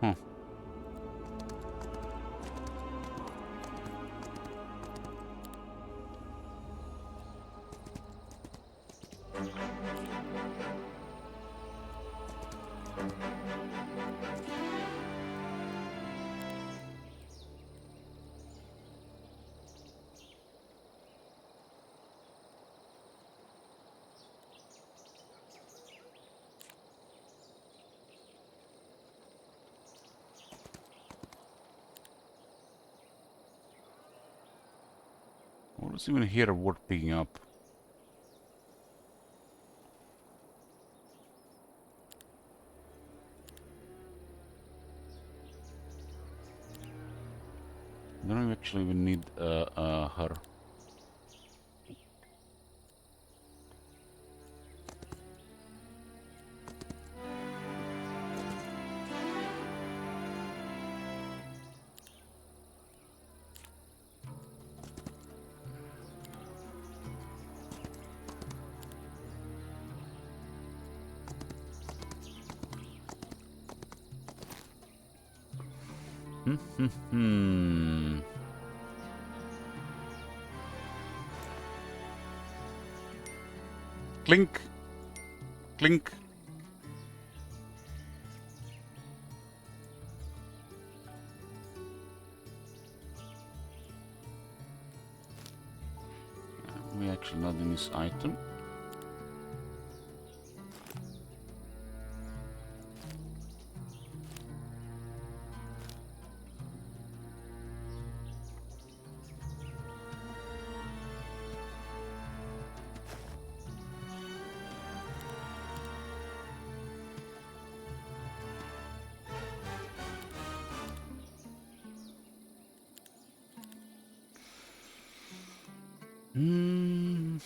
A: Hmm. What was even here worth picking up? Don't actually even need her. Hmm. Clink. Clink. We actually not in this item. Hmm.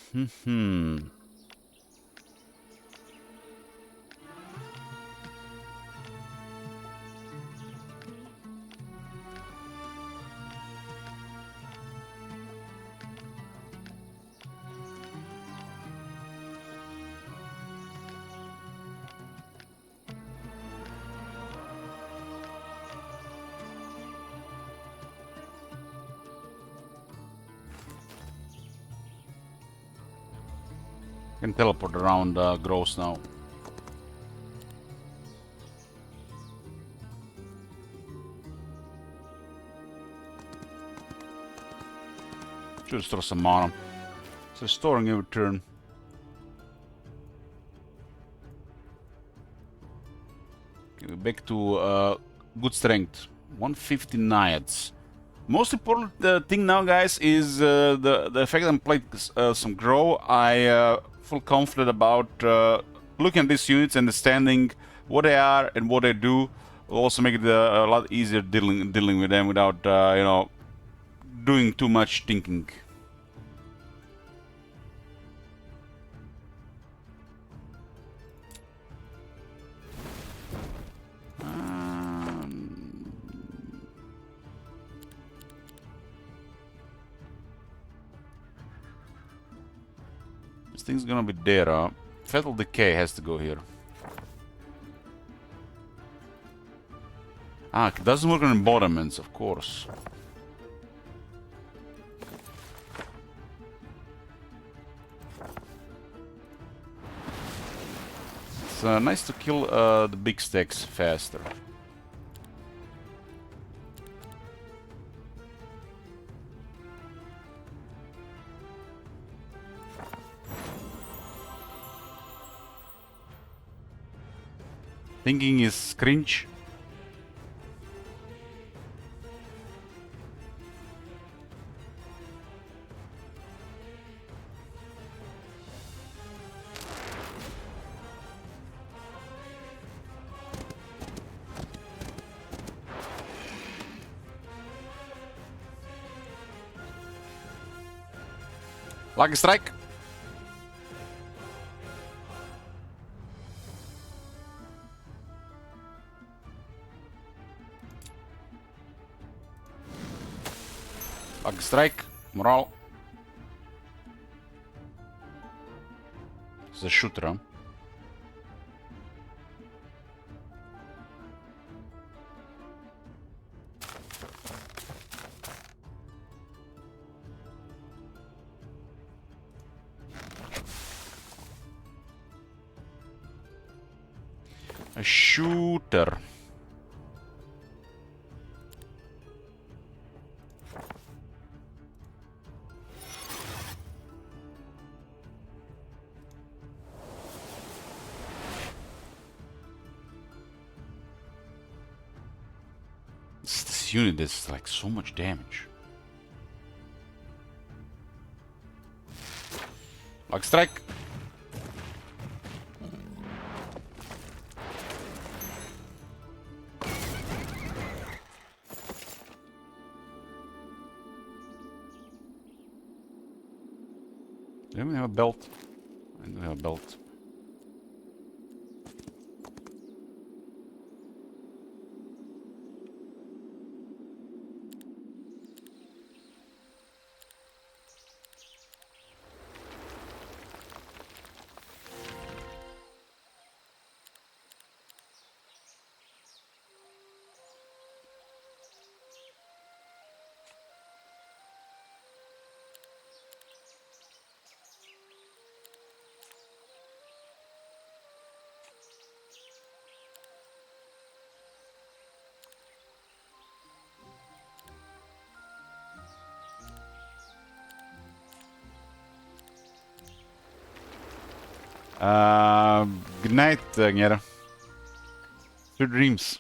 A: Can teleport around Gross now. Should store some mana. So storing every turn. Okay, we're back to good strength. 150 naiads. Most important thing now, guys, is the fact that I'm playing some Grow. I feel confident about looking at these units, understanding what they are and what they do. Will also make it a lot easier dealing with them without you know, doing too much thinking. This thing's gonna be there. Fatal Decay has to go here. Ah, it doesn't work on embodiments, of course. It's nice to kill the big stacks faster. Thinking is cringe. Lucky strike. Lucky strike. Morale. It's a shooter, huh? A shooter. This unit is like so much damage. Lucky strike. Do we have a belt? I do have a belt. Good night, Gnera. Sweet dreams.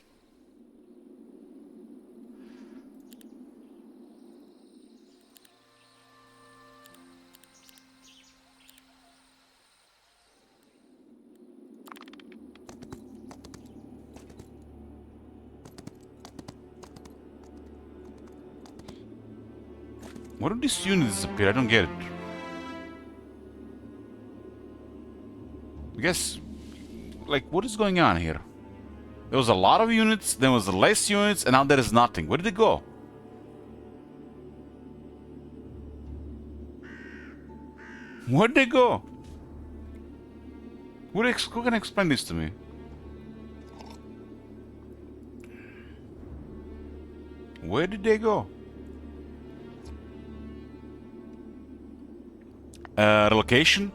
A: Why do these units disappear? I don't get it. I guess, like, what is going on here? There was a lot of units, then was less units, and now there is nothing. Where did they go? Where did they go? Who can explain this to me? Where did they go? Relocation?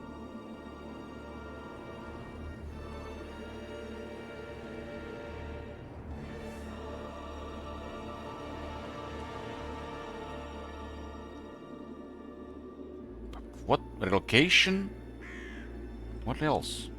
A: What? Relocation? What else?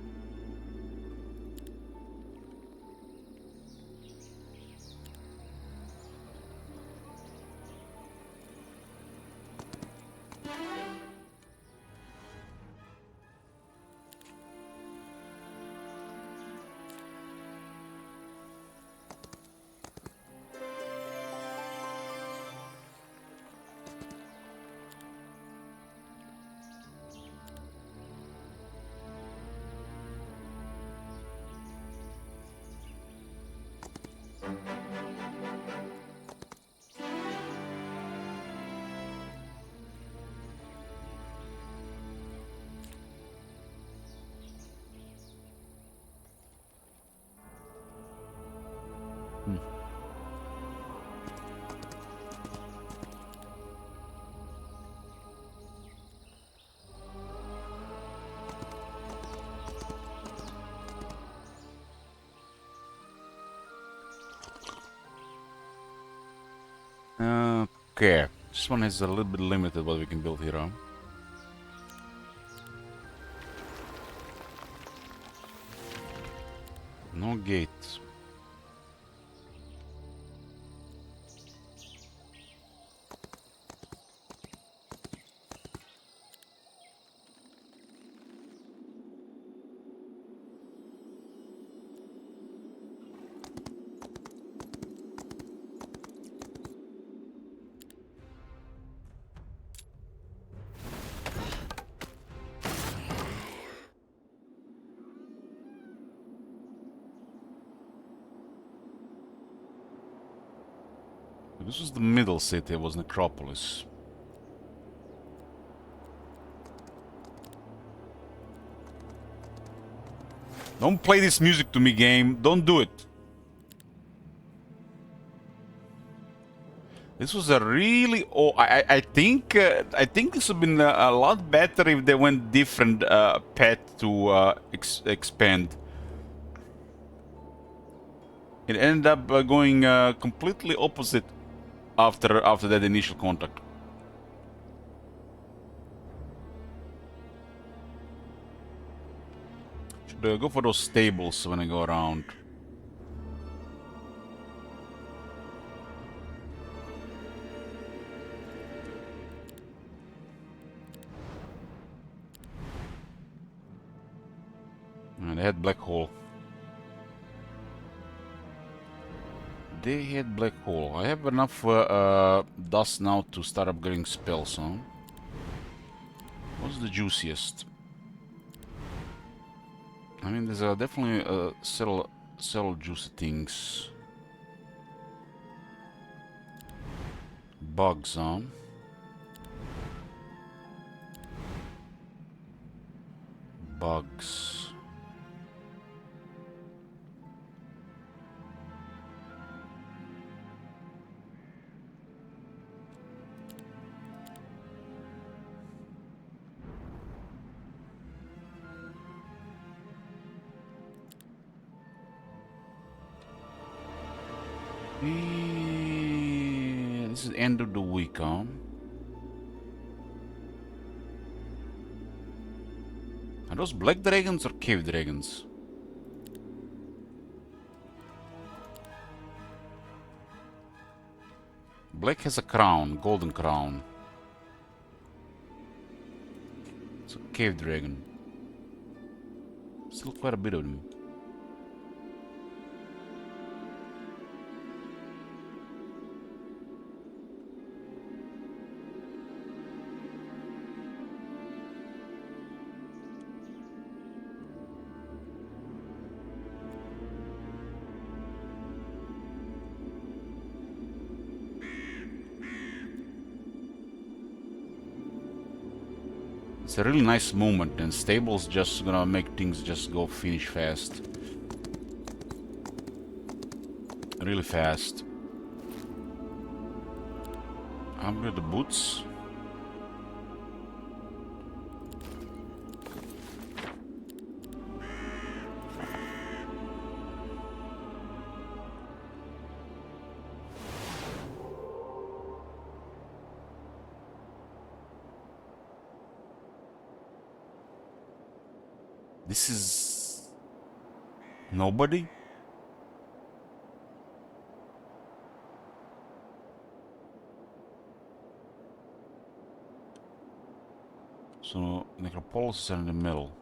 A: Okay, this one is a little bit limited what we can build here, huh? No gates. This was the middle city, it was Necropolis. Don't play this music to me, game. Don't do it. This was a really... Oh, I think this would have been a lot better if they went different path to expand. It ended up going completely opposite after that initial contact. Should go for those stables when I go around. And they had black hole. They had black hole. I have enough dust now to start upgrading spells, huh? What's the juiciest? I mean, there's definitely several juicy things. Bugs, huh? Bugs. This is end of the week, huh? Are those black dragons or cave dragons? Black has a crown, golden crown. It's a cave dragon. Still quite a bit of them. It's a really nice movement, and stables just gonna make things just go finish fast. Really fast. Upgrade the boots. This is... nobody? So, Necropolis is in the middle.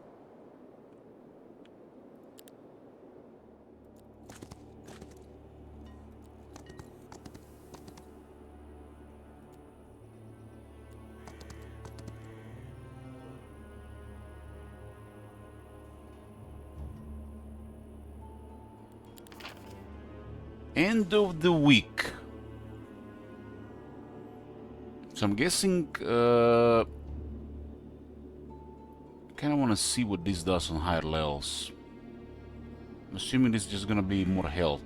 A: End of the week. So I'm guessing kind of want to see what this does on higher levels. I'm assuming this is just gonna be more health.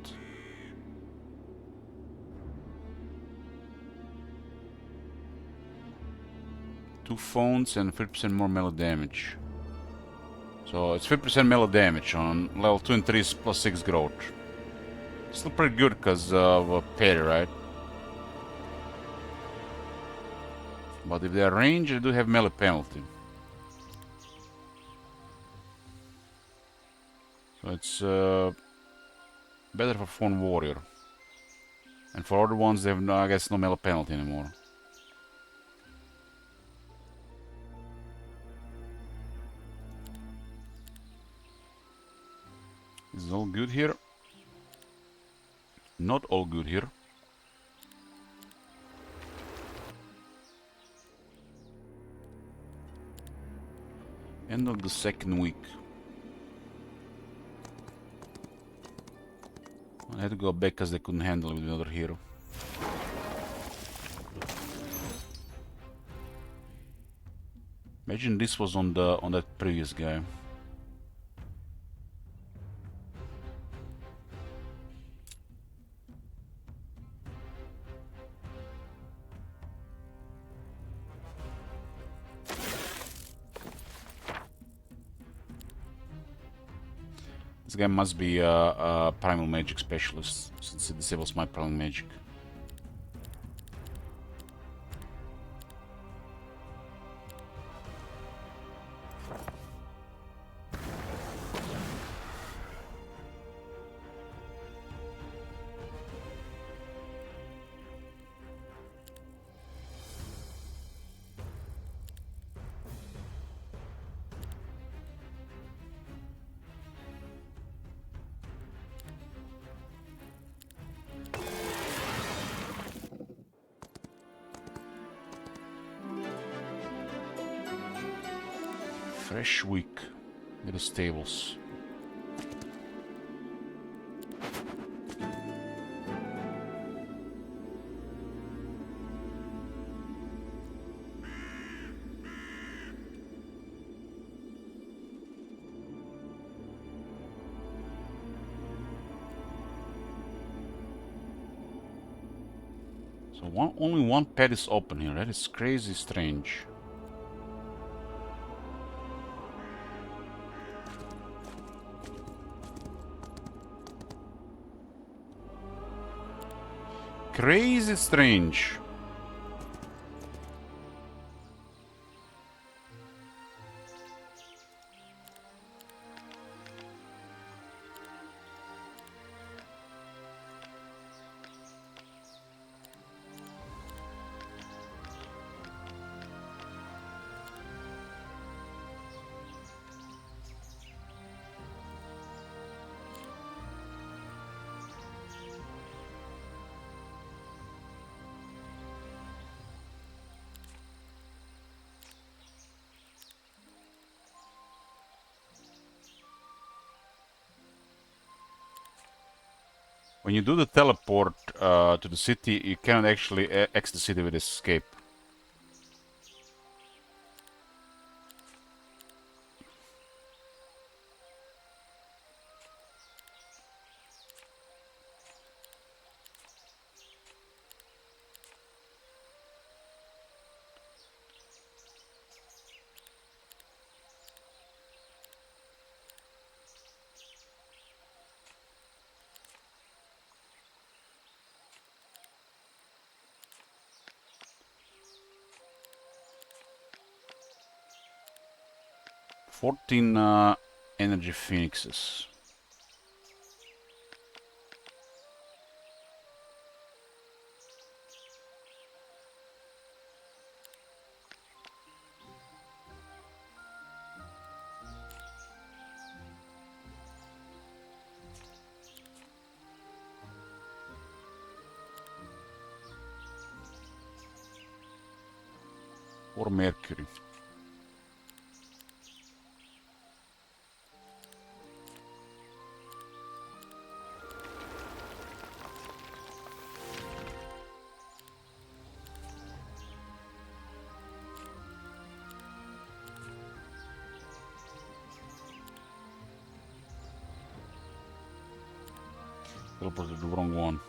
A: Two phones and 50% more melee damage. So it's 50% melee damage on level 2 and 3 is plus 6 growth. Still pretty good because of parry, right? But if they are ranged, they do have melee penalty. So it's better for Phone Warrior. And for other ones, they have, no, I guess, no melee penalty anymore. This is all good here. Not all good here. End of the second week. I had to go back because they couldn't handle it with another hero. Imagine this was on that previous guy. This guy must be a primal magic specialist, since it disables my primal magic. Fresh week with the stables. So only one pet is open here. That is crazy strange. Crazy strange. When you do the teleport to the city, you cannot actually exit the city with escape. Fourteen energy phoenixes. Or Mercury. Teleported the wrong one.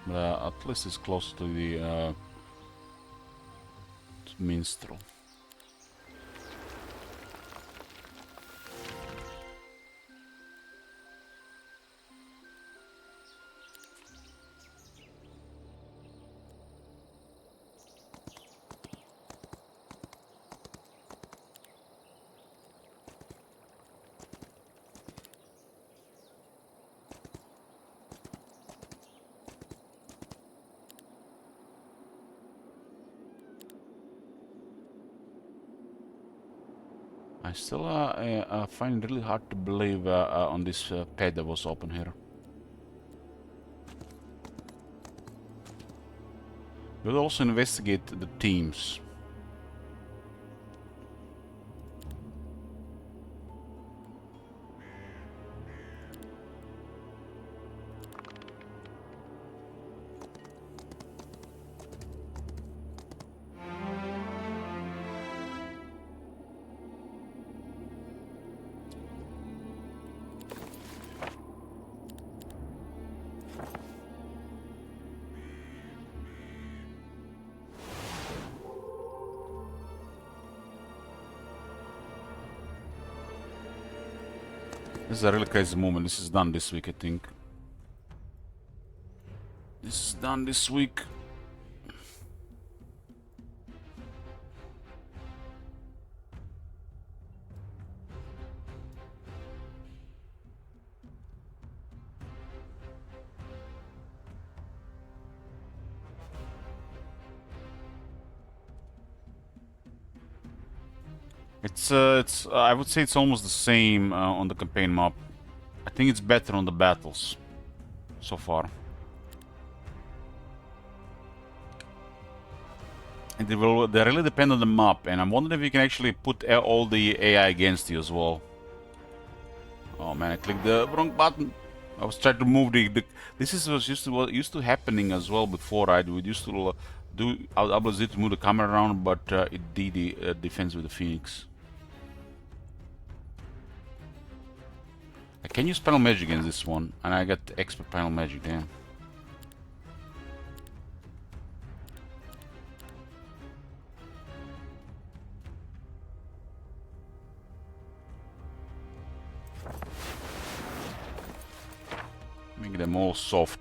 A: But at least it's close to the minstrel. I still find it really hard to believe on this pad that was open here. We'll also investigate the teams. This is a really crazy moment. This is done this week, I think. This is done this week. It's I would say it's almost the same on the campaign map. I think it's better on the battles so far. And they really depend on the map, and I'm wondering if you can actually put all the AI against you as well. Oh man, I clicked the wrong button. I was trying to move the this is what used to happening as well before, right? We used to do WZ to move the camera around, but it did the defense with the Phoenix. I can use panel magic against this one, and I got expert panel magic, damn. Make them all soft.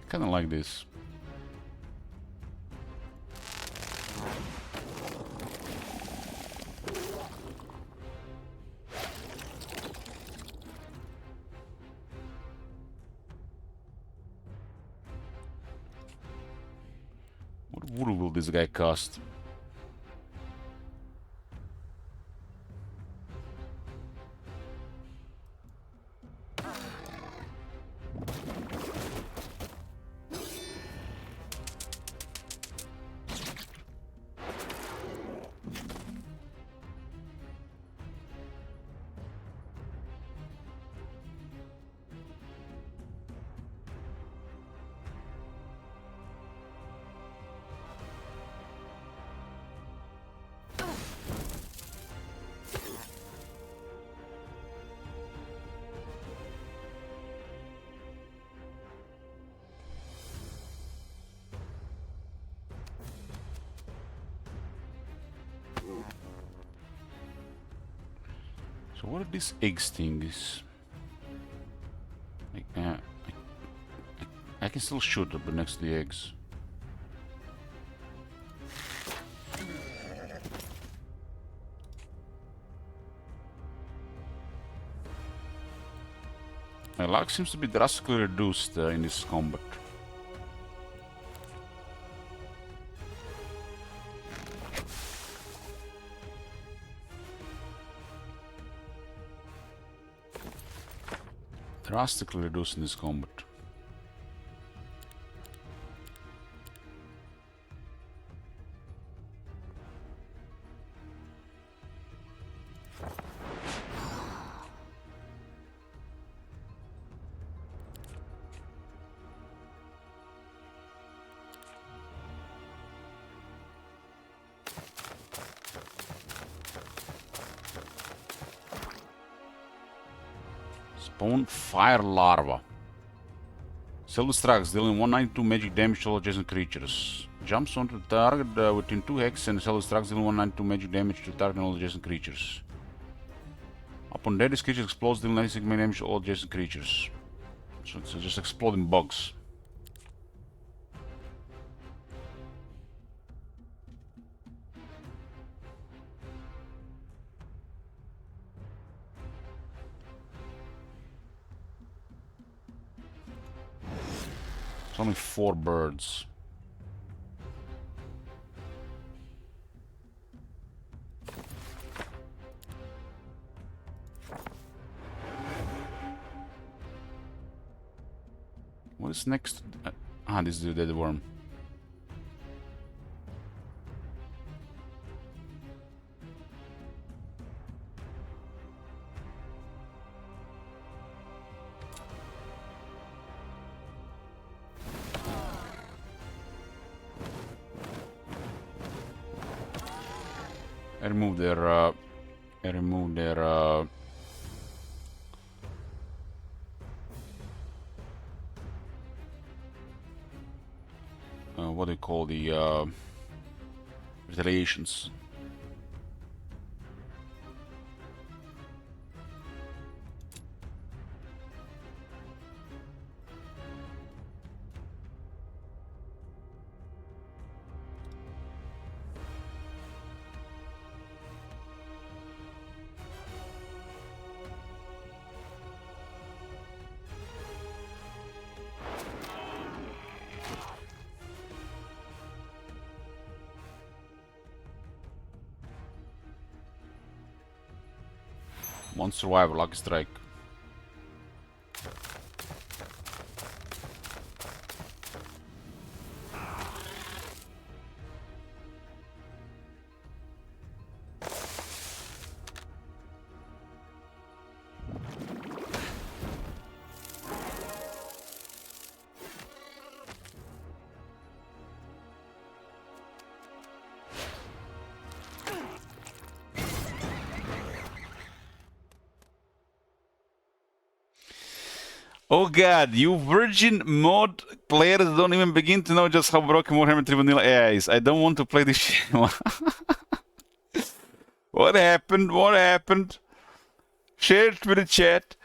A: Kinda like this. What voodoo will this guy cast? So what are these eggs things? I can still shoot up next to the eggs. My luck seems to be drastically reduced in this combat. Drastically reduced in this combat. Spawn fire larva. Self-destructs, dealing 192 magic damage to all adjacent creatures. Jumps onto the target within 2 hex and self-destructs, dealing 192 magic damage to target and all adjacent creatures. Upon death, this creature explodes, dealing 96 magic damage to all adjacent creatures. So it's just exploding bugs. It's only 4 birds. What is next? This is the dead worm. I removed their what do you call the retaliations. One survivor, lucky strike. Oh god, you virgin mod players don't even begin to know just how broken Warhammer 3 Vanilla AI is. I don't want to play this shit. What happened? What happened? Share it with the chat.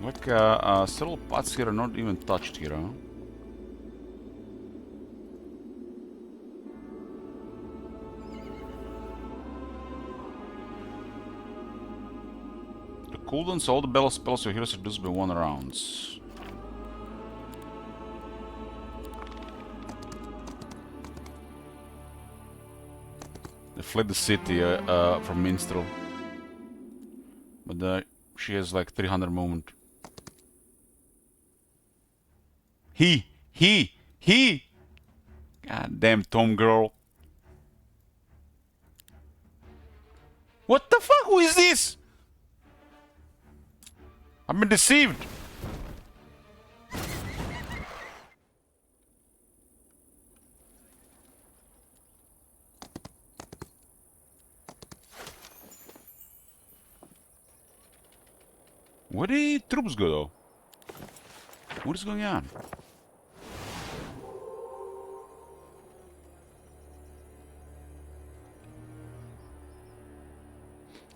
A: Like, several pots here are not even touched here, huh? The cooldowns, all the battle spells your heroes reduced by 1 rounds. They fled the city from Minstrel. But she has like 300 movement. He! God damn Tom girl. What the fuck? Who is this? I've been deceived. Where did the troops go though? What is going on?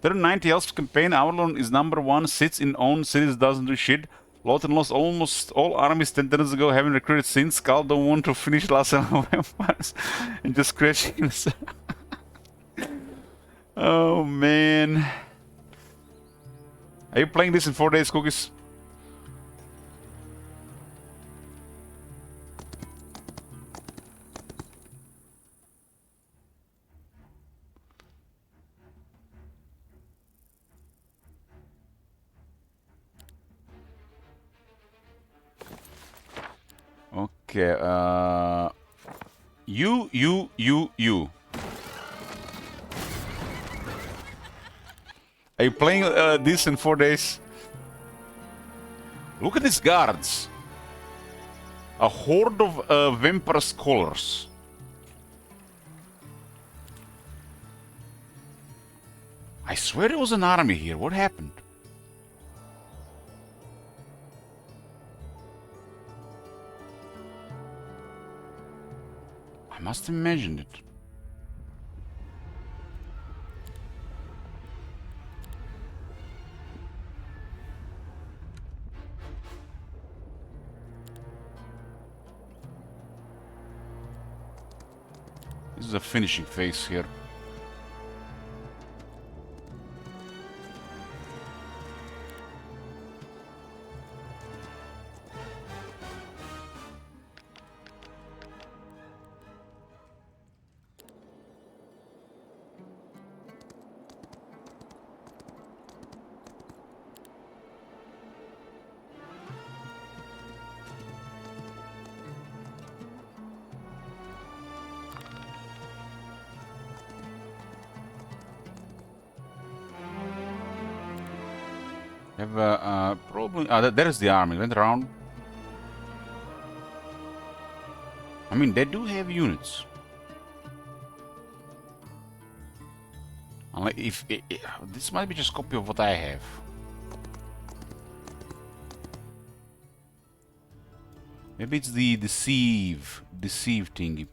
A: There are 90 elves campaign. Avalon is #1, sits in own cities, doesn't do shit. Lawton lost almost all armies 10 turns ago, having recruited since. Cal don't want to finish last vampires and just crashing. Oh man. Are you playing this in 4 days, Cookies? Okay, you. Are you playing this in 4 days? Look at these guards. A horde of vampire scholars. I swear there was an army here. What happened? I must have imagined it. This is a finishing phase here. Have probably. There's the army. Went around. I mean, they do have units. Unless if this might be just a copy of what I have. Maybe it's the deceive thingy.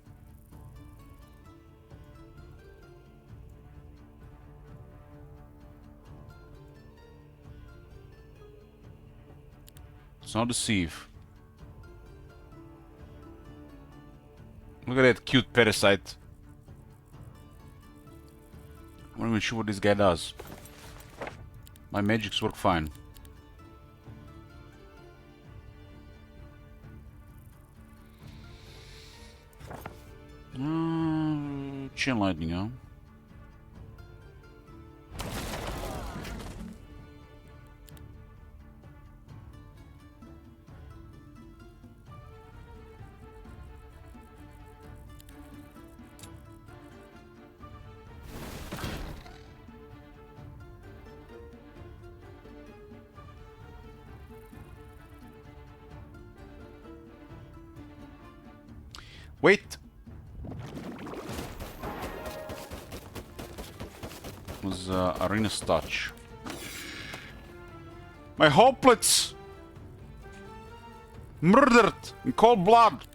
A: It's not deceive. Look at that cute parasite. I'm not even sure what this guy does. My magics work fine. Chain lightning, huh? Wait! It was Arena's touch. My hoplets! Murdered in cold blood!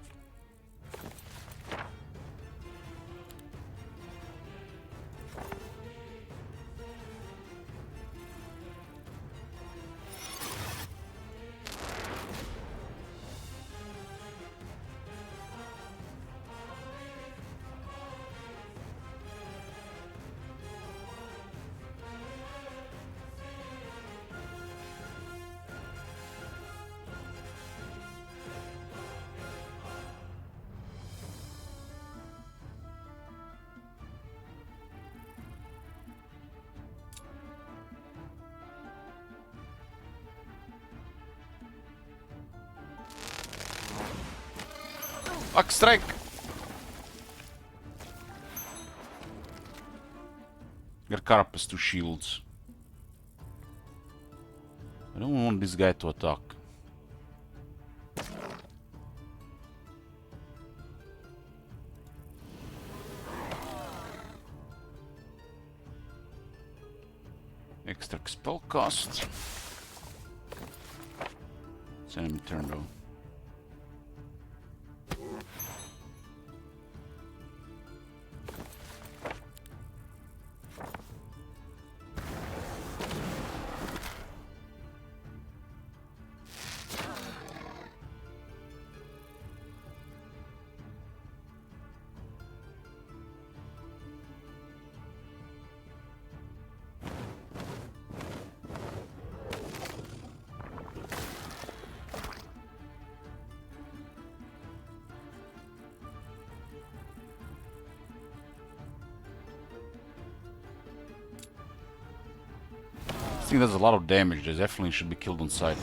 A: Fuck, strike! Your carapace to shields. I don't want this guy to attack. Extra spell cost. It's enemy turn though. This thing does a lot of damage. They definitely should be killed on sight.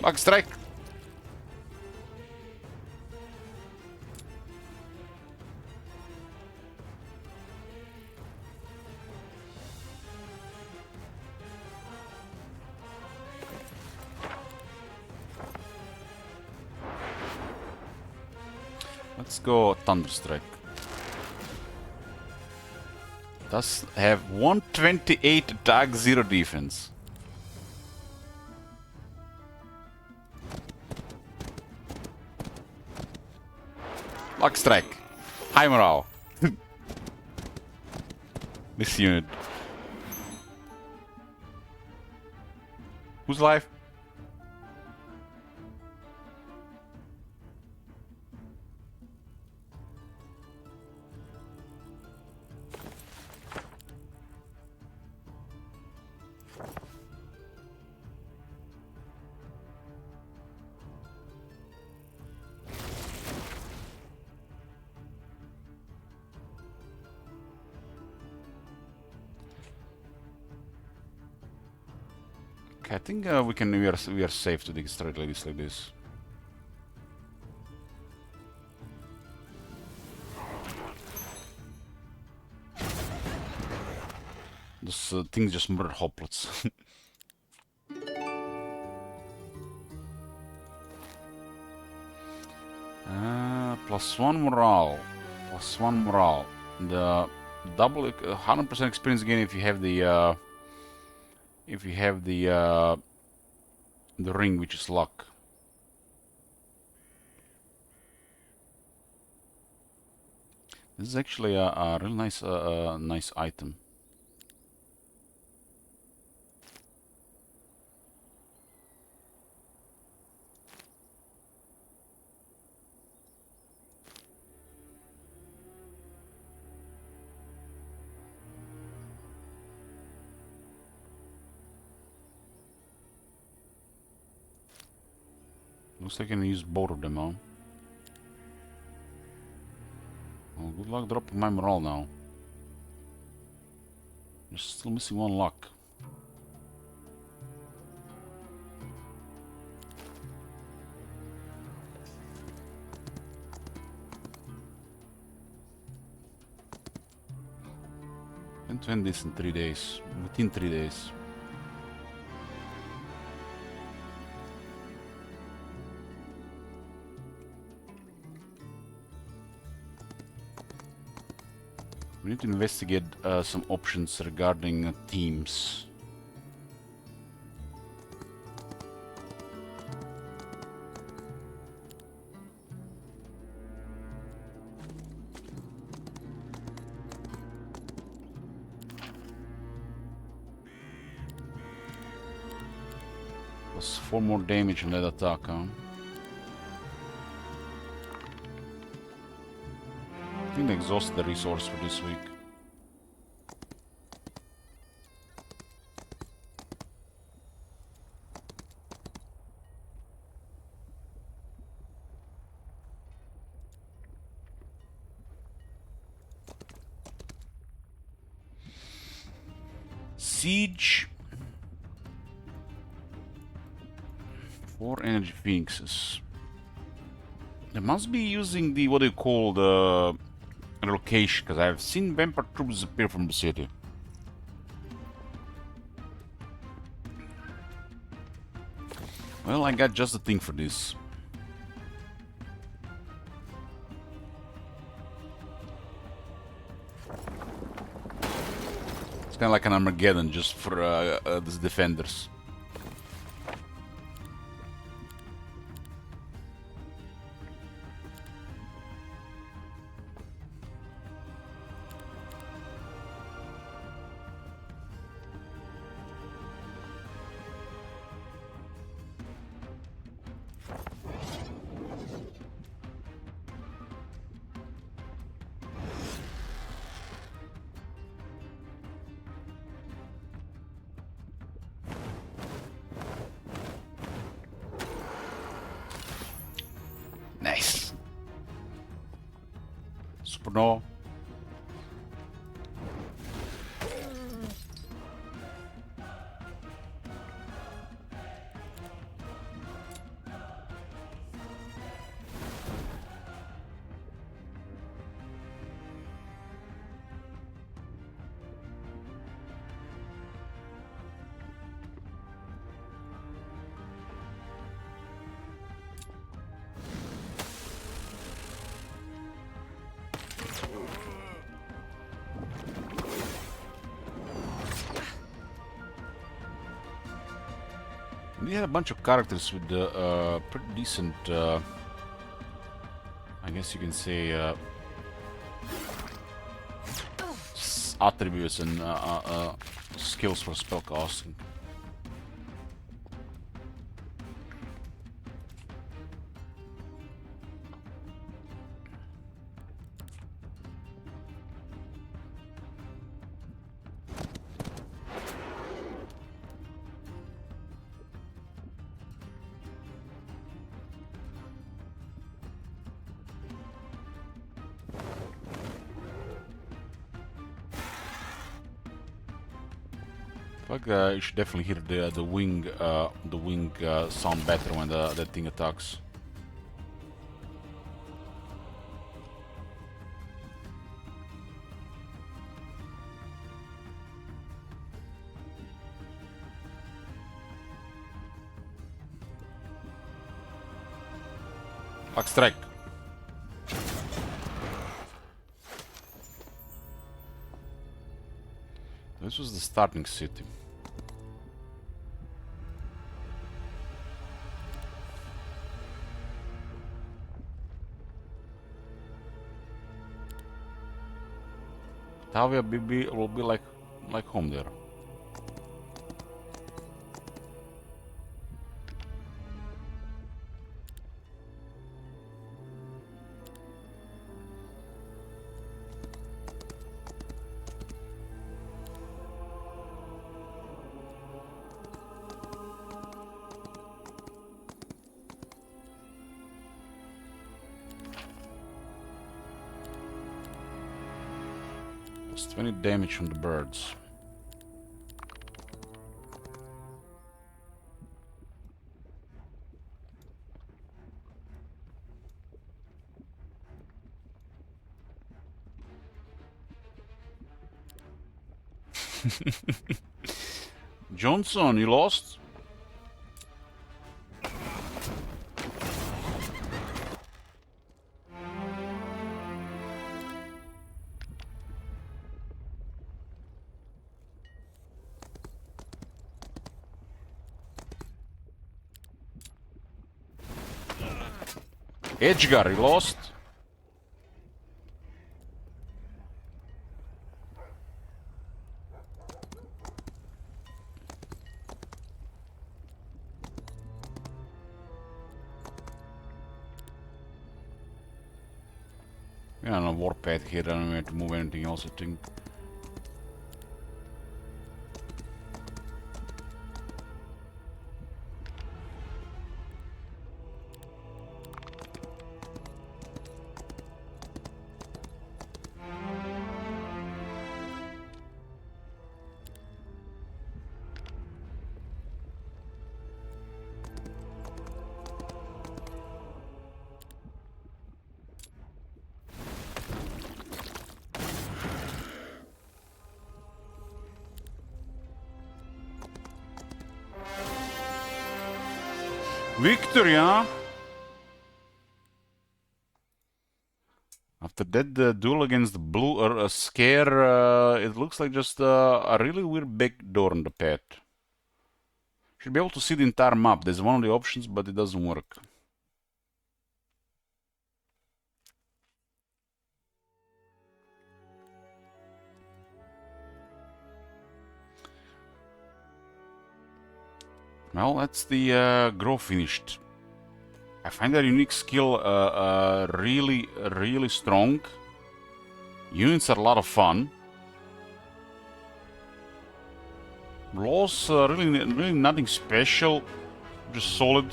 A: Bug strike! Let's go Thunder Strike. Does have 128 attack, 0 defense. Luck Strike. High morale. This unit. Who's alive? Okay, I think we are safe to destroy ladies like this. This thing just murdered hoplets. +1 morale. +1 morale. The double 100% experience gain if you have the ring, which is luck. This is actually a real nice nice item. Looks like I can use both of them, huh? Well, good luck dropping my morale now. Just still missing 1 luck. And to end this in 3 days. Within 3 days. We need to investigate some options regarding teams. Plus 4 more damage on that attack, huh? I think they exhausted the resource for this week. Siege. 4 energy phoenixes. They must be using the, what do you call, the relocation, because I've seen vampire troops disappear from the city. Well, I got just the thing for this. It's kind of like an Armageddon just for these defenders. supernova. We had a bunch of characters with pretty decent, I guess you can say, attributes and skills for spellcasting. Like you should definitely hear the wing sound better when that thing attacks. Like strike. This was the starting city. Tavia will be like home there. Plus 20 damage from the birds. Johnson, you lost? Edgar, you lost? Yeah, no warpath here, I don't have to move anything else, I think. Victory, huh? After that duel against the blue scare, it looks like just a really weird back door on the path. Should be able to see the entire map. There's one of the options, but it doesn't work. Well, that's the grow finished. I find that unique skill really strong. Units are a lot of fun. Laws really nothing special, just solid.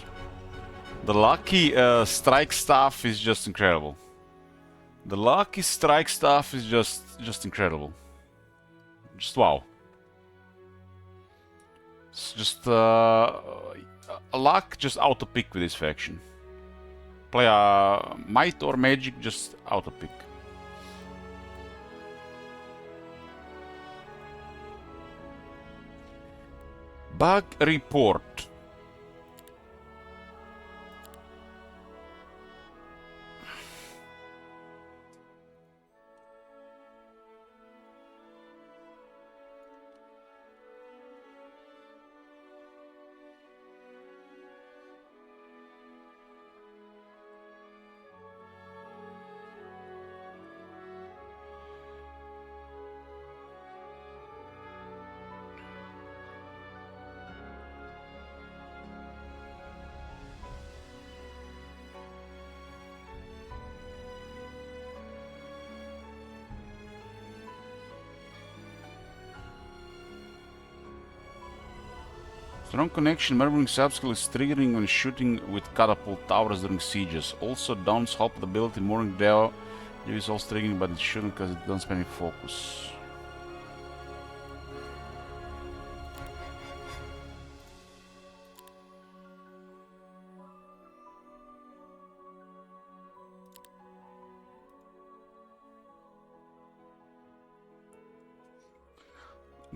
A: The lucky strike staff is just incredible. The lucky strike stuff is just incredible. Just wow. It's just a luck just auto pick with this faction. Play a might or magic, just auto pick. Bug report. Strong connection, murmuring subskill is triggering when shooting with catapult towers during sieges. Also, Dawn's help ability, Morning Deo, is also triggering, but it shouldn't because it doesn't spend any focus.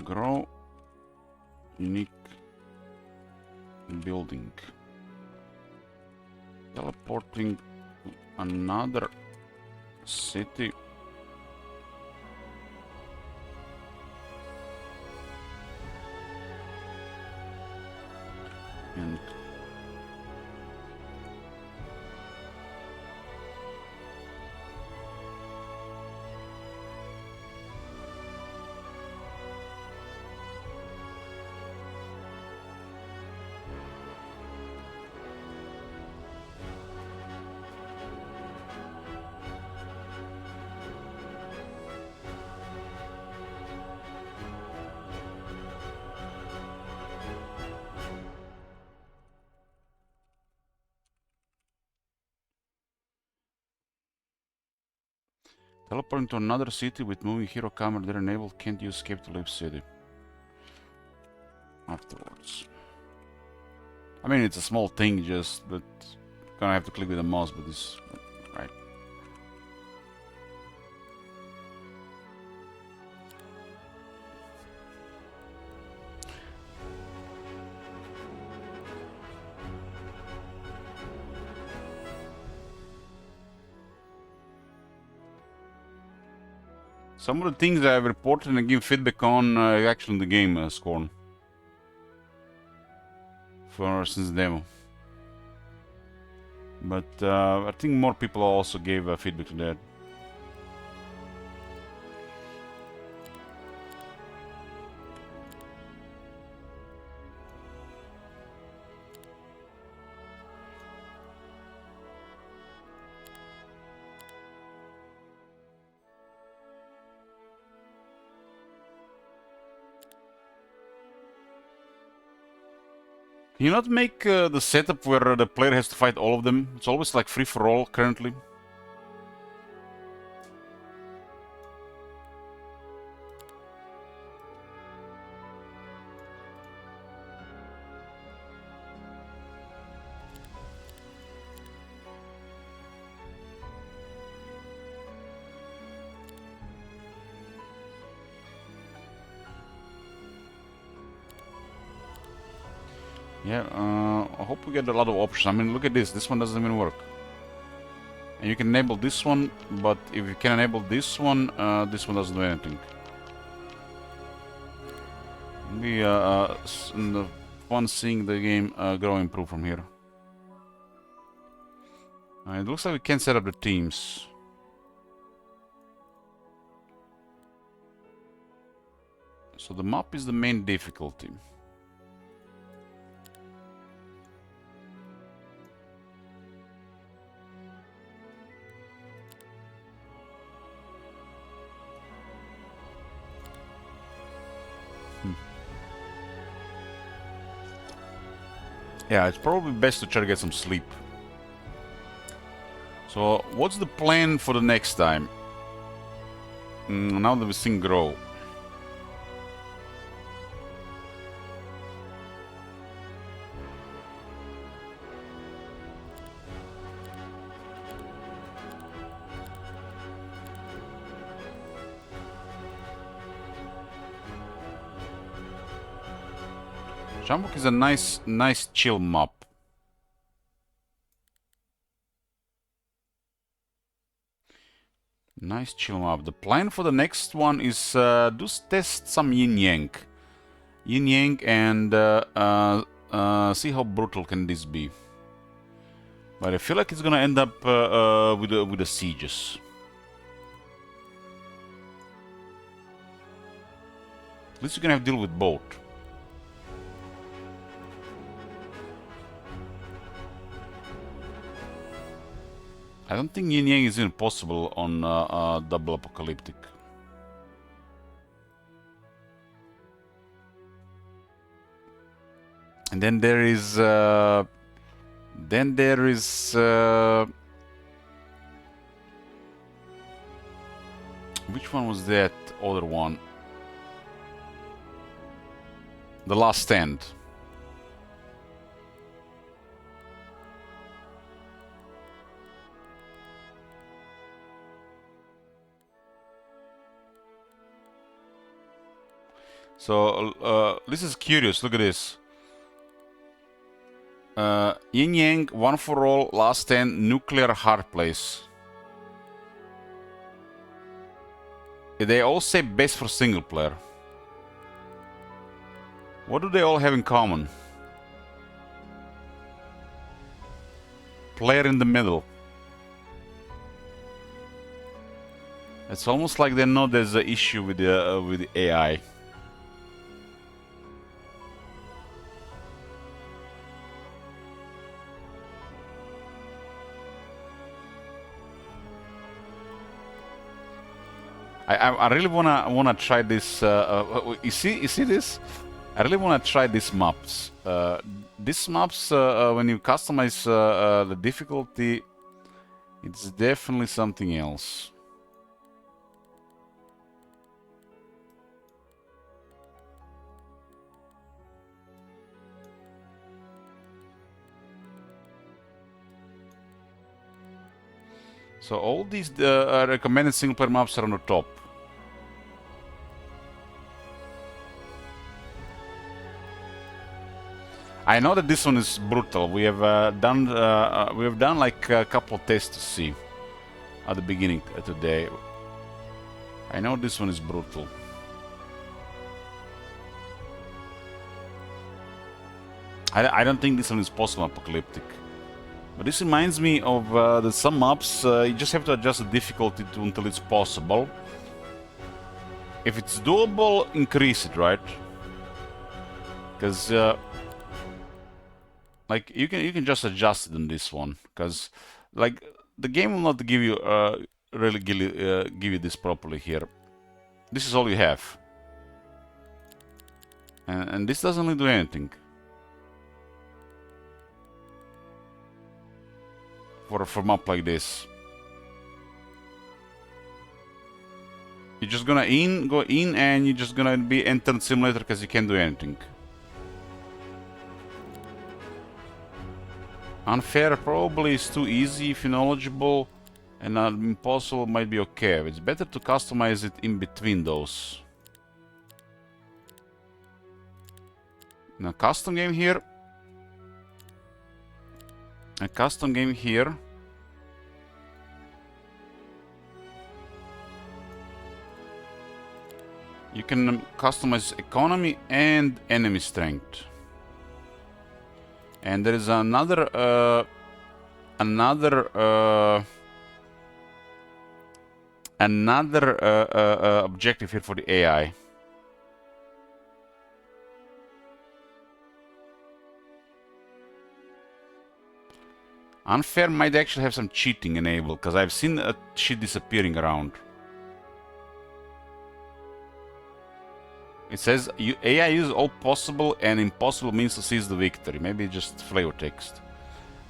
A: Grow unique building. Teleporting to another city. And teleporting to another city with moving hero camera there enabled, can't use escape to leave city. Afterwards. I mean, it's a small thing, just, but gonna have to click with the mouse, but this, right. Some of the things that I've reported and give feedback on actually in the game, Scorn. For since the demo. But I think more people also gave feedback to that. Can you not make the setup where the player has to fight all of them? It's always like free for all currently. Yeah, I hope we get a lot of options. I mean, look at this. This one doesn't even work. And you can enable this one, but if you can enable this one doesn't do anything. It'll be fun seeing the game grow and improve from here. It looks like we can set up the teams. So the map is the main difficulty. Yeah, it's probably best to try to get some sleep. So, what's the plan for the next time? Now that we seen grow. Jambok is a nice chill map. Nice chill map. The plan for the next one is do test some yin yang. Yin yang and see how brutal can this be. But I feel like it's gonna end up with the sieges. At least you're gonna have to deal with both. I don't think yin yang is even possible on double apocalyptic. And then there is which one was that other one? The Last Stand. So this is curious. Look at this. Yin Yang, One for All, Last Stand, Nuclear Hard Place. They all say best for single player. What do they all have in common? Player in the middle. It's almost like they know there's an issue with the AI. I really wanna try this. You see this? I really wanna try these maps. These maps, when you customize the difficulty, it's definitely something else. So all these recommended single player maps are on the top. I know that this one is brutal. We have done like a couple of tests to see at the beginning today. I know this one is brutal. I don't think this one is possible apocalyptic. But this reminds me of some maps, you just have to adjust the difficulty until it's possible. If it's doable, increase it, right? Because like you can just adjust it in this one, because like the game will not give you really give you this properly here. This is all you have, and this doesn't really do anything. For a map like this, you're just gonna go in and you're just gonna be entered simulator because you can't do anything. Unfair probably is too easy if you're knowledgeable, and impossible might be okay. It's better to customize it in between those. Now custom game here. A custom game here. You can customize economy and enemy strength. And there is another objective here for the AI. Unfair might actually have some cheating enabled, because I've seen shit disappearing around. It says AI uses all possible and impossible means to seize the victory. Maybe just flavor text.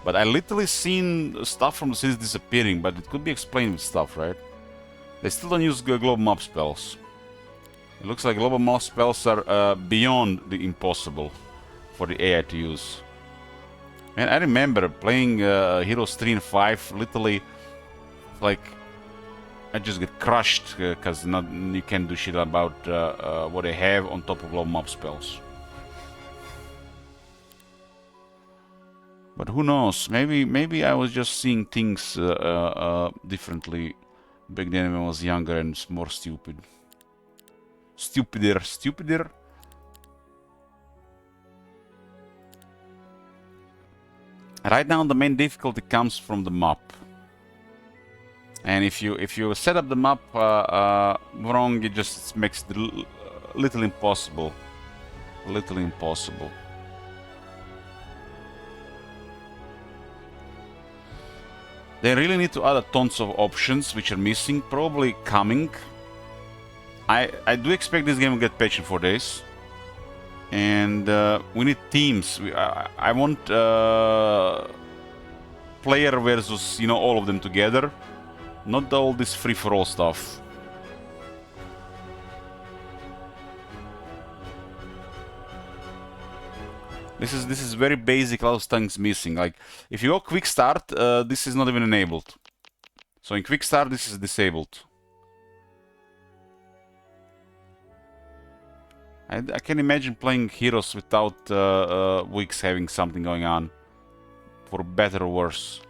A: But I literally seen stuff from the cities disappearing, but it could be explained with stuff, right? They still don't use global map spells. It looks like global map spells are beyond the impossible for the AI to use. And I remember playing Heroes 3 and 5, literally, like, I just get crushed because you can't do shit about what they have on top of global map spells. But who knows? Maybe I was just seeing things differently back then when I was younger and more stupid. Stupider. Right now, the main difficulty comes from the map. And if you set up the map wrong, it just makes it little impossible. Little impossible. They really need to add tons of options which are missing, probably coming. I do expect this game will get patched in 4 days. And we need teams. I want player versus, you know, all of them together. Not all this free-for-all stuff. This is very basic, a lot of things missing. Like, if you go quick start, this is not even enabled. So in quick start, this is disabled. I can imagine playing Heroes without Wix having something going on. For better or worse.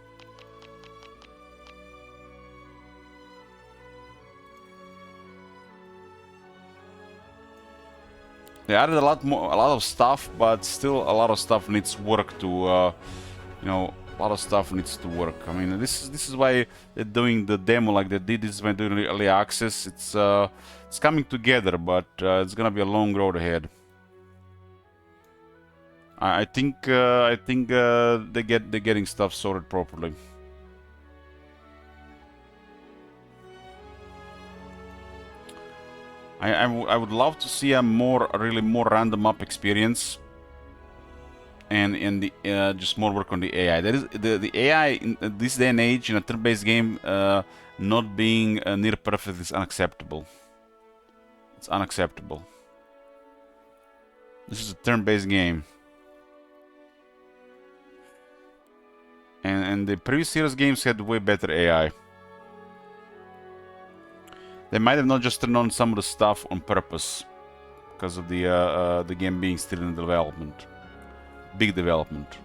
A: They added a lot of stuff, but still a lot of stuff needs work to, you know, a lot of stuff needs to work. I mean, this is why they're doing the demo like they did. This is when they're doing early access. It's coming together, but it's gonna be a long road ahead. I think they're getting stuff sorted properly. I would love to see a really more random map experience, and just more work on the AI. There is the AI in this day and age in a turn-based game not being near perfect is unacceptable. It's unacceptable. This is a turn-based game, and the previous series games had way better AI. They might have not just turned on some of the stuff on purpose, because of the game being still in development, big development.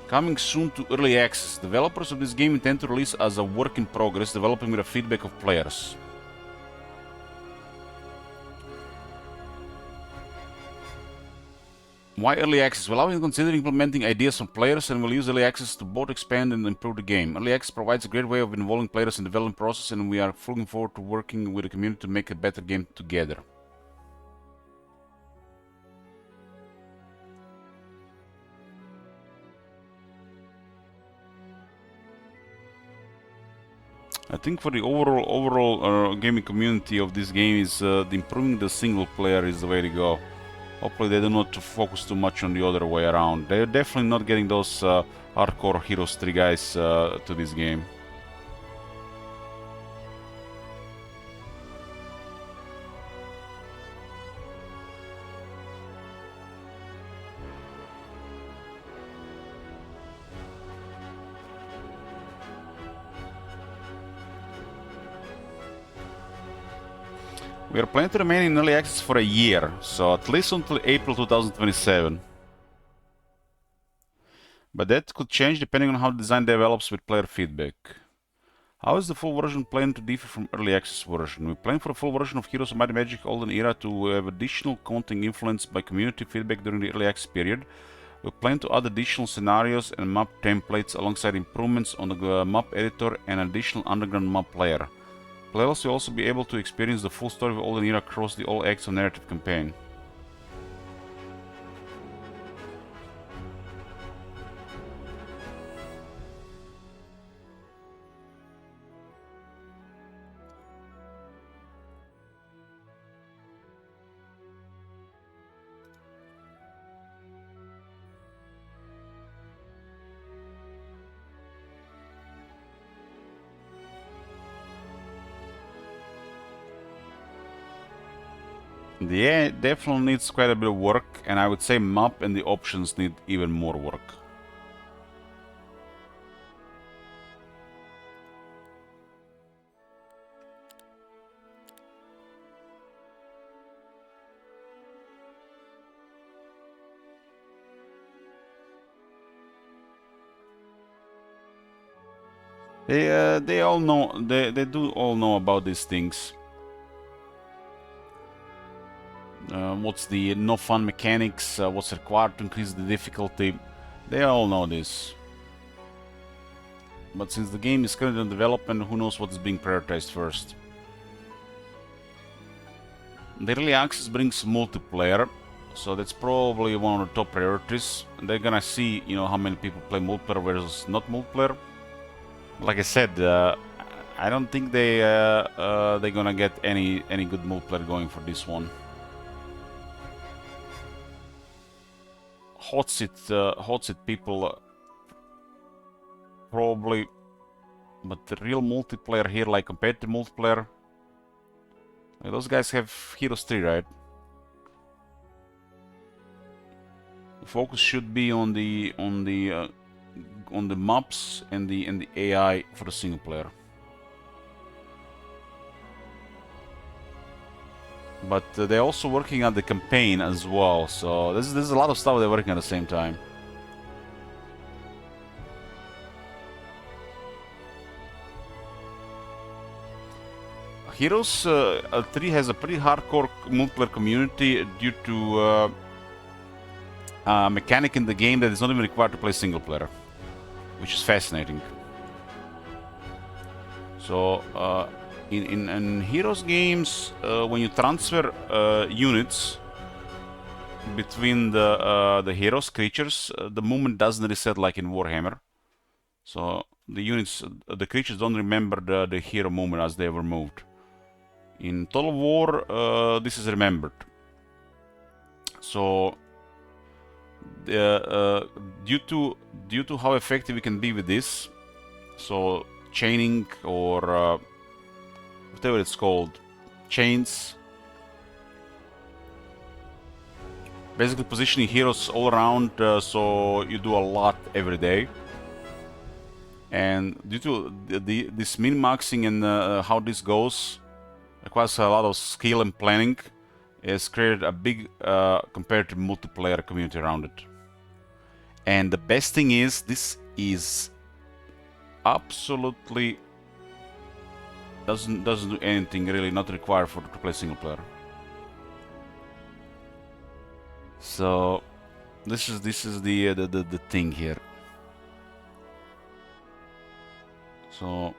A: Coming soon to early access. Developers of this game intend to release as a work in progress, developing with the feedback of players. Why early access? Well, I will consider implementing ideas from players and will use early access to both expand and improve the game. Early access provides a great way of involving players in the development process, and we are looking forward to working with the community to make a better game together. I think for the overall gaming community of this game is improving the single player is the way to go. Hopefully they do not focus too much on the other way around. They're definitely not getting those hardcore Heroes 3 guys to this game. We are planning to remain in early access for a year, so at least until April 2027. But that could change depending on how the design develops with player feedback. How is the full version planned to differ from early access version? We plan for a full version of Heroes of Might and Magic Olden Era to have additional content influenced by community feedback during the early access period. We plan to add additional scenarios and map templates alongside improvements on the map editor and additional underground map layer. Players will also be able to experience the full story of Olden Era across the all acts of narrative campaign. The AI definitely needs quite a bit of work, and I would say map and the options need even more work. They all know, they do all know about these things. What's the no fun mechanics, what's required to increase the difficulty. They all know this. But since the game is currently in development, who knows what is being prioritized first. The early access brings multiplayer, so that's probably one of the top priorities. They're gonna see, you know, how many people play multiplayer versus not multiplayer. Like I said, I don't think they're gonna get any good multiplayer going for this one. Hot seat people probably, but the real multiplayer here, like competitive multiplayer, like those guys have Heroes 3, right? The focus should be on the maps and the AI for the single player. But they're also working on the campaign as well, so there's a lot of stuff they're working at the same time. Heroes 3 has a pretty hardcore multiplayer community due to a mechanic in the game that is not even required to play single player, which is fascinating. So in Heroes games, when you transfer units between the heroes creatures, the movement doesn't reset like in Warhammer. So the units, the creatures don't remember the hero movement as they were moved. In Total War, this is remembered. So due to how effective we can be with this, so chaining or whatever it's called, chains, basically positioning heroes all around, so you do a lot every day. And due to this min-maxing and how this goes, requires a lot of skill and planning, has created a big comparative multiplayer community around it. And the best thing is, this is absolutely doesn't do anything really, not required to play single player. So this is the thing here. So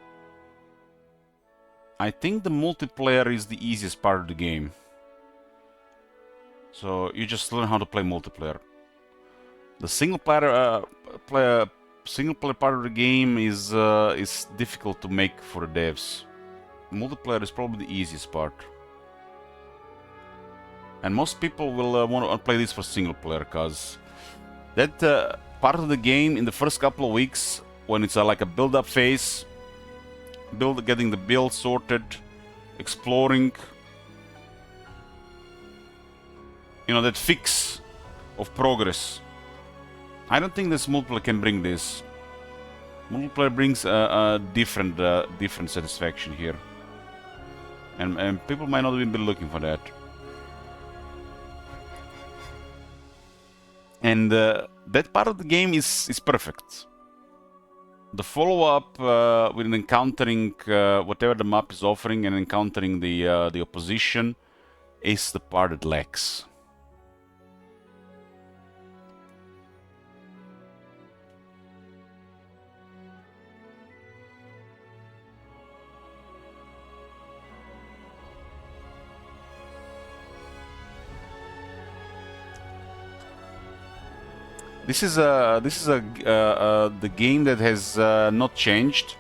A: I think the multiplayer is the easiest part of the game. So you just learn how to play multiplayer. The single player part of the game is difficult to make for the devs. Multiplayer is probably the easiest part. And most people will want to play this for single player, because that part of the game in the first couple of weeks, when it's like a build-up phase, getting the build sorted, exploring, you know, that fix of progress. I don't think this multiplayer can bring this. Multiplayer brings a different satisfaction here, and people might not even be looking for that. And that part of the game is perfect. The follow-up with encountering whatever the map is offering and encountering the opposition is the part that lacks. This is the game that has not changed,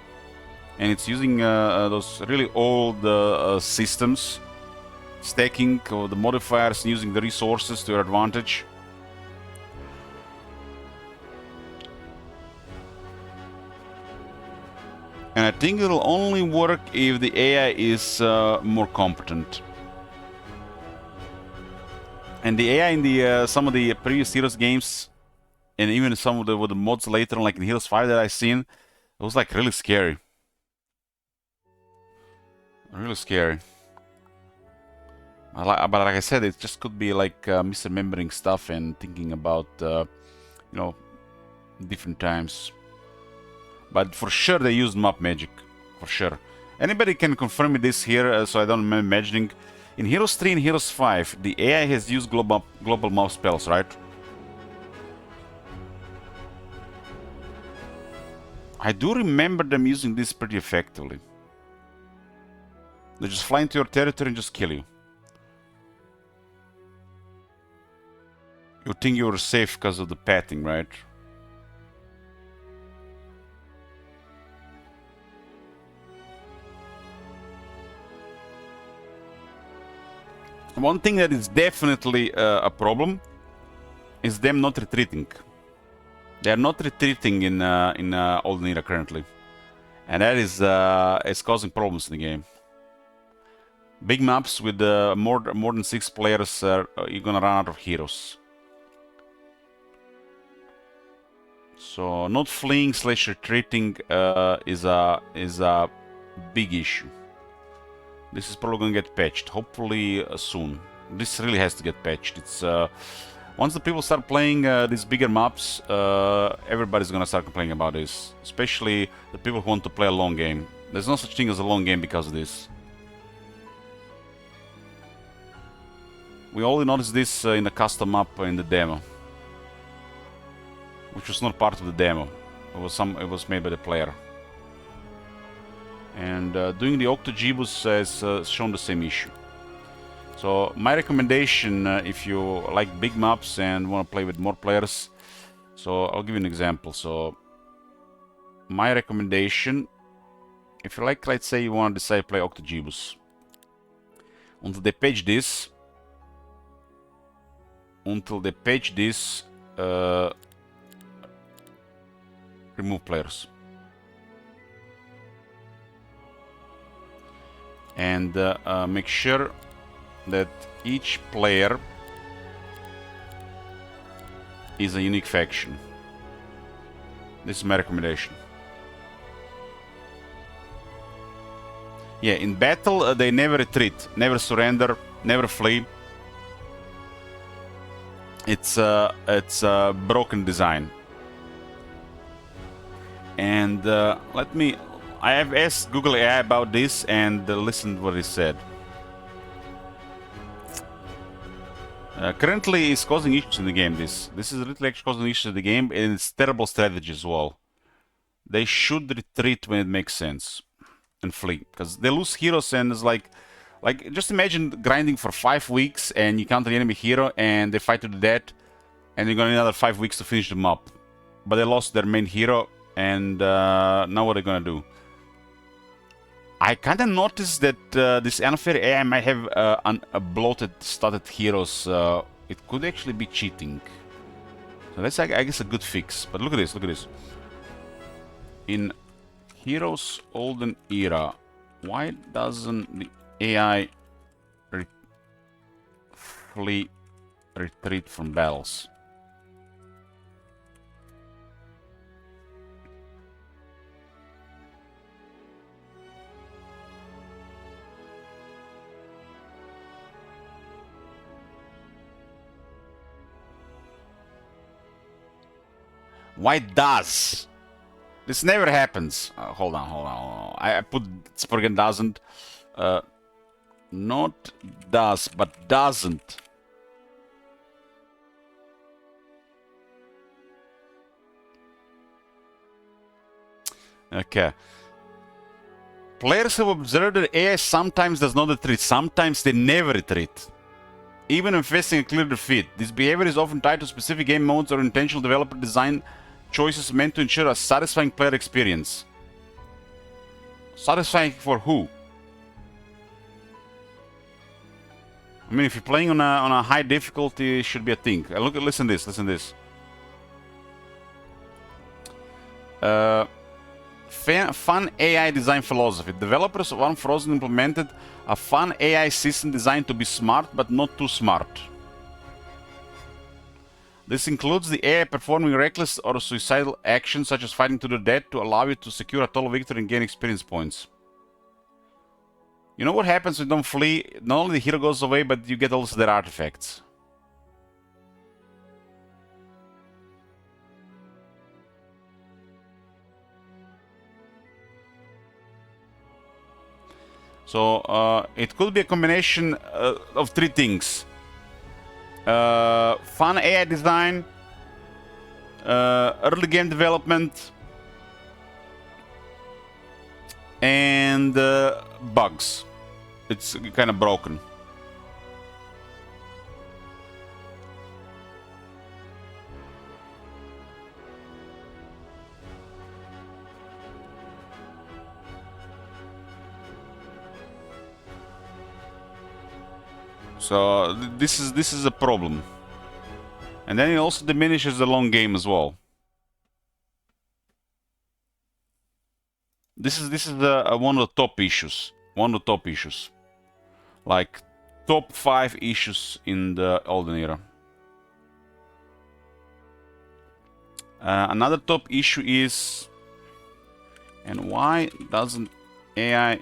A: and it's using those really old systems, stacking the modifiers and using the resources to your advantage. And I think it'll only work if the AI is more competent. And the AI in the some of the previous Heroes games, and even some of the with the mods later, like in Heroes 5 that I seen, it was like really scary. Really scary. But like I said, it just could be like misremembering stuff and thinking about, you know, different times. But for sure they used map magic, for sure. Anybody can confirm me this here, so I don't am imagining. In Heroes 3 and Heroes 5, the AI has used global map spells, right? I do remember them using this pretty effectively. They just fly into your territory and just kill you. You think you're safe because of the pathing, right? One thing that is definitely a problem is them not retreating. They are not retreating in Olden Era currently, and that is causing problems in the game. Big maps with more than 6 players, you're gonna run out of heroes. So not fleeing / retreating is a big issue. This is probably gonna get patched, hopefully soon. This really has to get patched. It's once the people start playing these bigger maps, everybody's gonna start complaining about this, especially the people who want to play a long game. There's no such thing as a long game because of this. We only noticed this in the custom map in the demo, which was not part of the demo. It was made by the player. And doing the Octogibus has shown the same issue. So my recommendation, if you like big maps and want to play with more players, so I'll give you an example. So my recommendation, if you like, let's say you want to decide to play Octogibus, until they patch this, remove players. And make sure that each player is a unique faction. This is my recommendation. Yeah, in battle they never retreat, never surrender, never flee. It's a broken design. And I have asked Google AI about this and listened to what it said. Currently, it's causing issues in the game. This is literally actually causing issues in the game, and it's terrible strategy as well. They should retreat when it makes sense and flee, because they lose heroes, and it's like just imagine grinding for 5 weeks and you counter the enemy hero and they fight to the death, and you're gonna need another 5 weeks to finish them up. But they lost their main hero, and now what are they gonna do? I kind of noticed that this unfair AI might have a bloated, started heroes. It could actually be cheating. So that's, I guess, a good fix. But look at this, look at this. In Heroes Olden Era, why doesn't the AI retreat from battles? Why does? This never happens. Hold on. I put Spurgen doesn't. Not does, but doesn't. Okay. Players have observed that AI sometimes does not retreat. Sometimes they never retreat, even when facing a clear defeat. This behavior is often tied to specific game modes or intentional developer design choices meant to ensure a satisfying player experience. Satisfying for who? I mean, if you're playing on a high difficulty, it should be a thing. Listen to this. Fun AI design philosophy. Developers of Unfrozen implemented a fun AI system designed to be smart, but not too smart. This includes the AI performing reckless or suicidal actions such as fighting to the death to allow you to secure a total victory and gain experience points. You know what happens when you don't flee? Not only the hero goes away, but you get also their artifacts. So it could be a combination of three things. Fun AI design, early game development, and bugs. It's kind of broken. So this is a problem. And then it also diminishes the long game as well. This is one of the top issues. One of the top issues. Like top 5 issues in the Olden era. Another top issue is, and why doesn't AI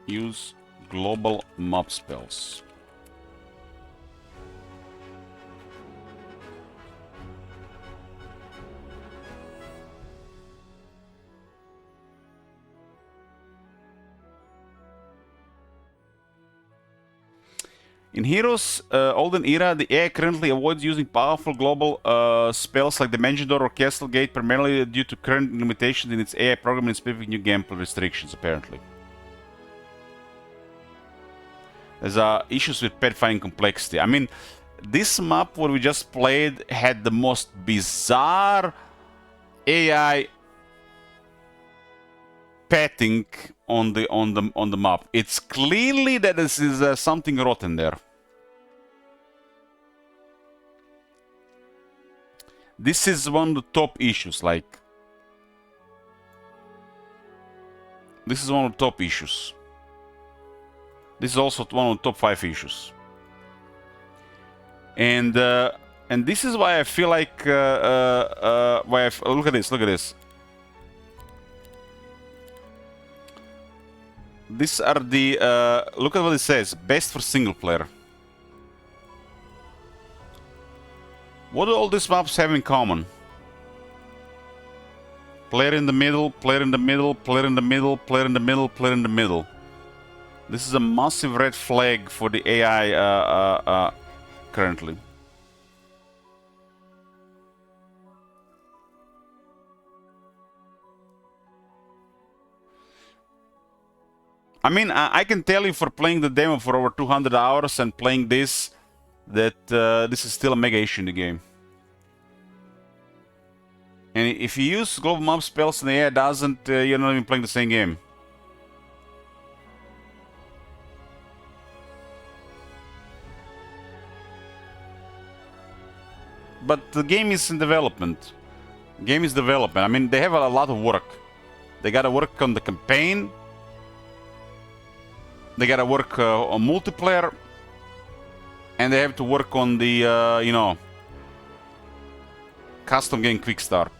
A: use global mob spells? In Heroes Olden era, the AI currently avoids using powerful global spells like Dimension Door or Castle Gate, primarily due to current limitations in its AI programming and specific new gameplay restrictions, apparently. There's issues with pet finding complexity. I mean, this map what we just played had the most bizarre AI petting on the map. It's clearly that this is something rotten there. This is one of the top issues. Like, this is one of the top issues. This is also one of the top 5 issues. And this is why I feel like look at this. Look at this. These are the look at what it says. Best for single player. What do all these maps have in common? Player in the middle, player in the middle, player in the middle, player in the middle, player in the middle. This is a massive red flag for the AI currently. I mean, I can tell you for playing the demo for over 200 hours and playing this, that this is still a mega issue in the game. And if you use global mob spells and the AI doesn't, you're not even playing the same game. But the game is in development. Game is development. I mean, they have a lot of work. They gotta work on the campaign. They gotta work on multiplayer. And they have to work on the, you know, custom game quick start.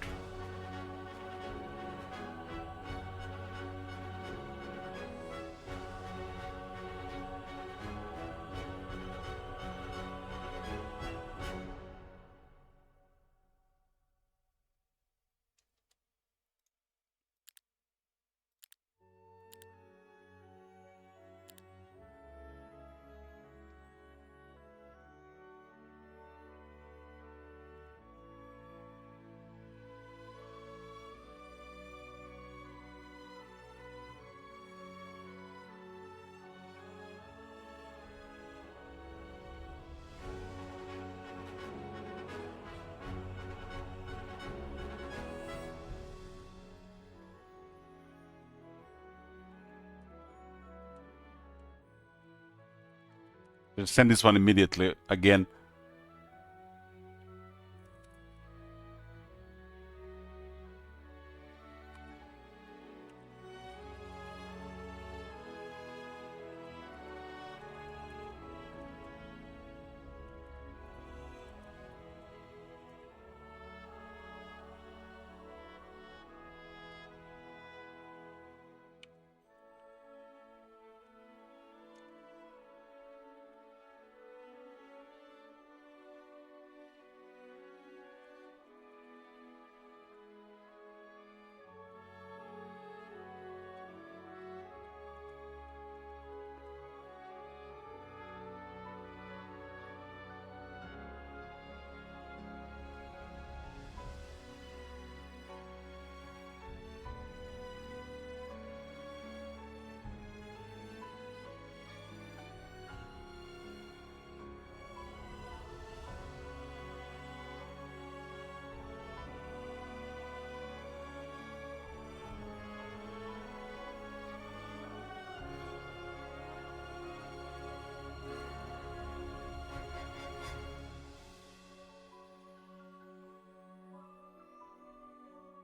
A: Just send this one immediately again.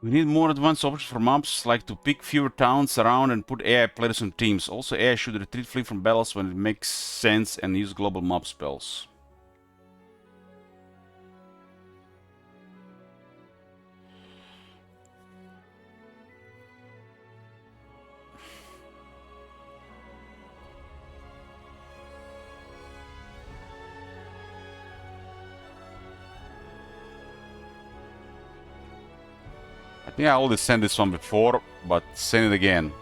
A: We need more advanced options for maps, like to pick fewer towns around and put AI players on teams. Also, AI should retreat flee from battles when it makes sense and use global map spells. I think I already sent this one before, but send it again.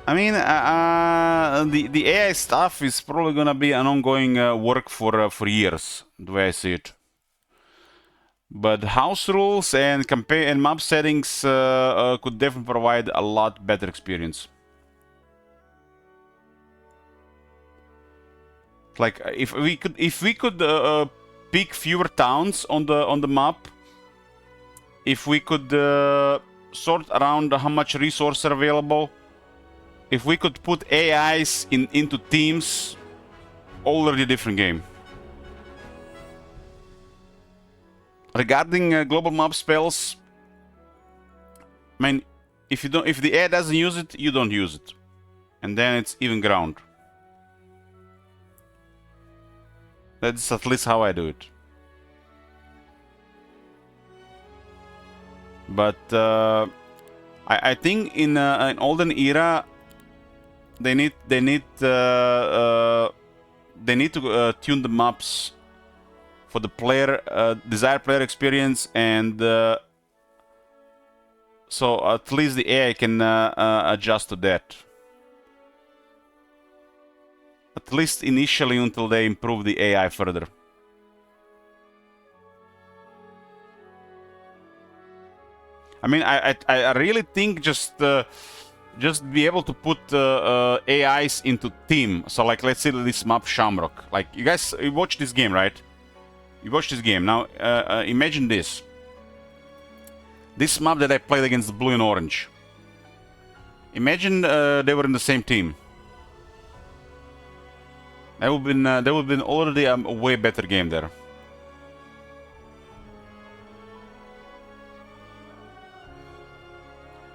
A: I mean, the AI stuff is probably gonna be an ongoing work for years, the way I see it. But house rules and campaign and map settings could definitely provide a lot better experience. Like if we could pick fewer towns on the map, if we could sort around how much resources are available, if we could put AIs into teams, already a different game. Regarding global map spells, I mean, if the AI doesn't use it, you don't use it, and then it's even ground. That's at least how I do it. But I think in an Olden era, they need to tune the maps for the player desired player experience, and so at least the AI can adjust to that. At least initially, until they improve the AI further. I mean, I really think just be able to put AIs into team. So like, let's say this map Shamrock. Like, you guys, you watch this game, right? You watch this game. Now, imagine this. This map that I played against blue and orange. Imagine they were in the same team. That would have been already a way better game there.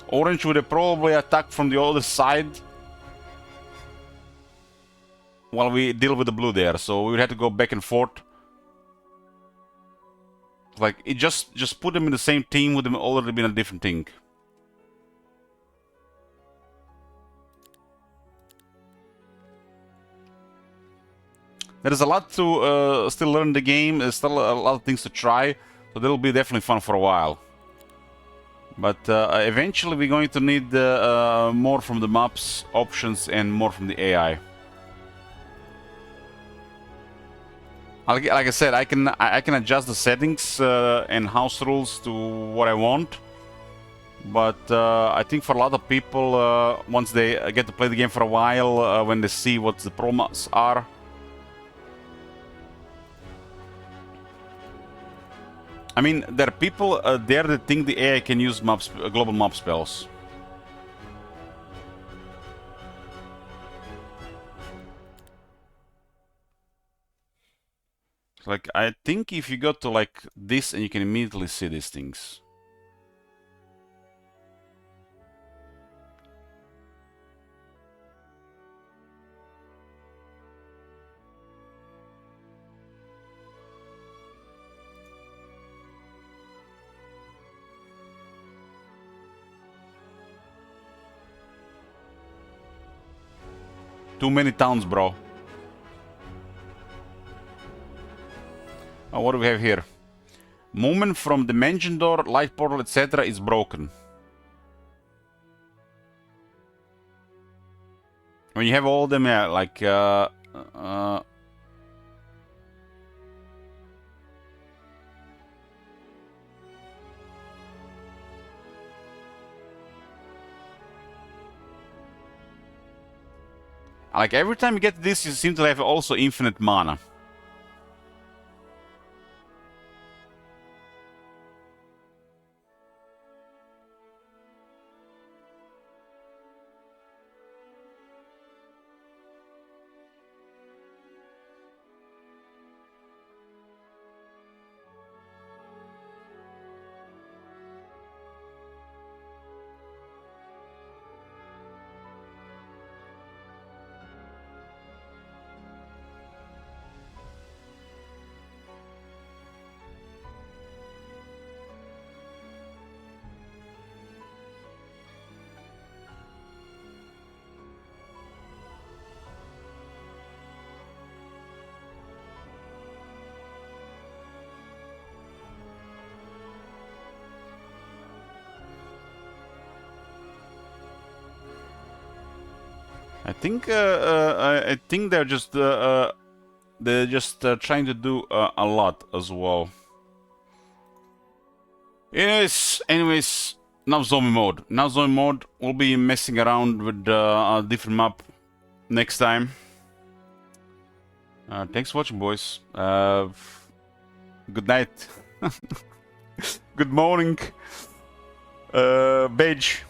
A: Orange would have probably attacked from the other side while we deal with the blue there, so we would have to go back and forth. Like, it just put them in the same team would have already been a different thing. There is a lot to still learn the game. There's still a lot of things to try, so that'll be definitely fun for a while. But eventually we're going to need more from the maps options and more from the AI. Like I said, I can adjust the settings and house rules to what I want. But I think for a lot of people, once they get to play the game for a while, when they see what the promos are, I mean, there are people there that think the AI can use maps, global map spells. Like, I think if you go to like this, and you can immediately see these things. Too many towns, bro. Oh, what do we have here? Movement from dimension door, light portal, etc. is broken. When you have all of them, yeah, like every time you get this, you seem to have also infinite mana. I think they're just trying to do a lot as well. Anyways, now zombie mode. Now zombie mode. We'll be messing around with a different map next time. Thanks for watching, boys. Good night. Good morning. Beige.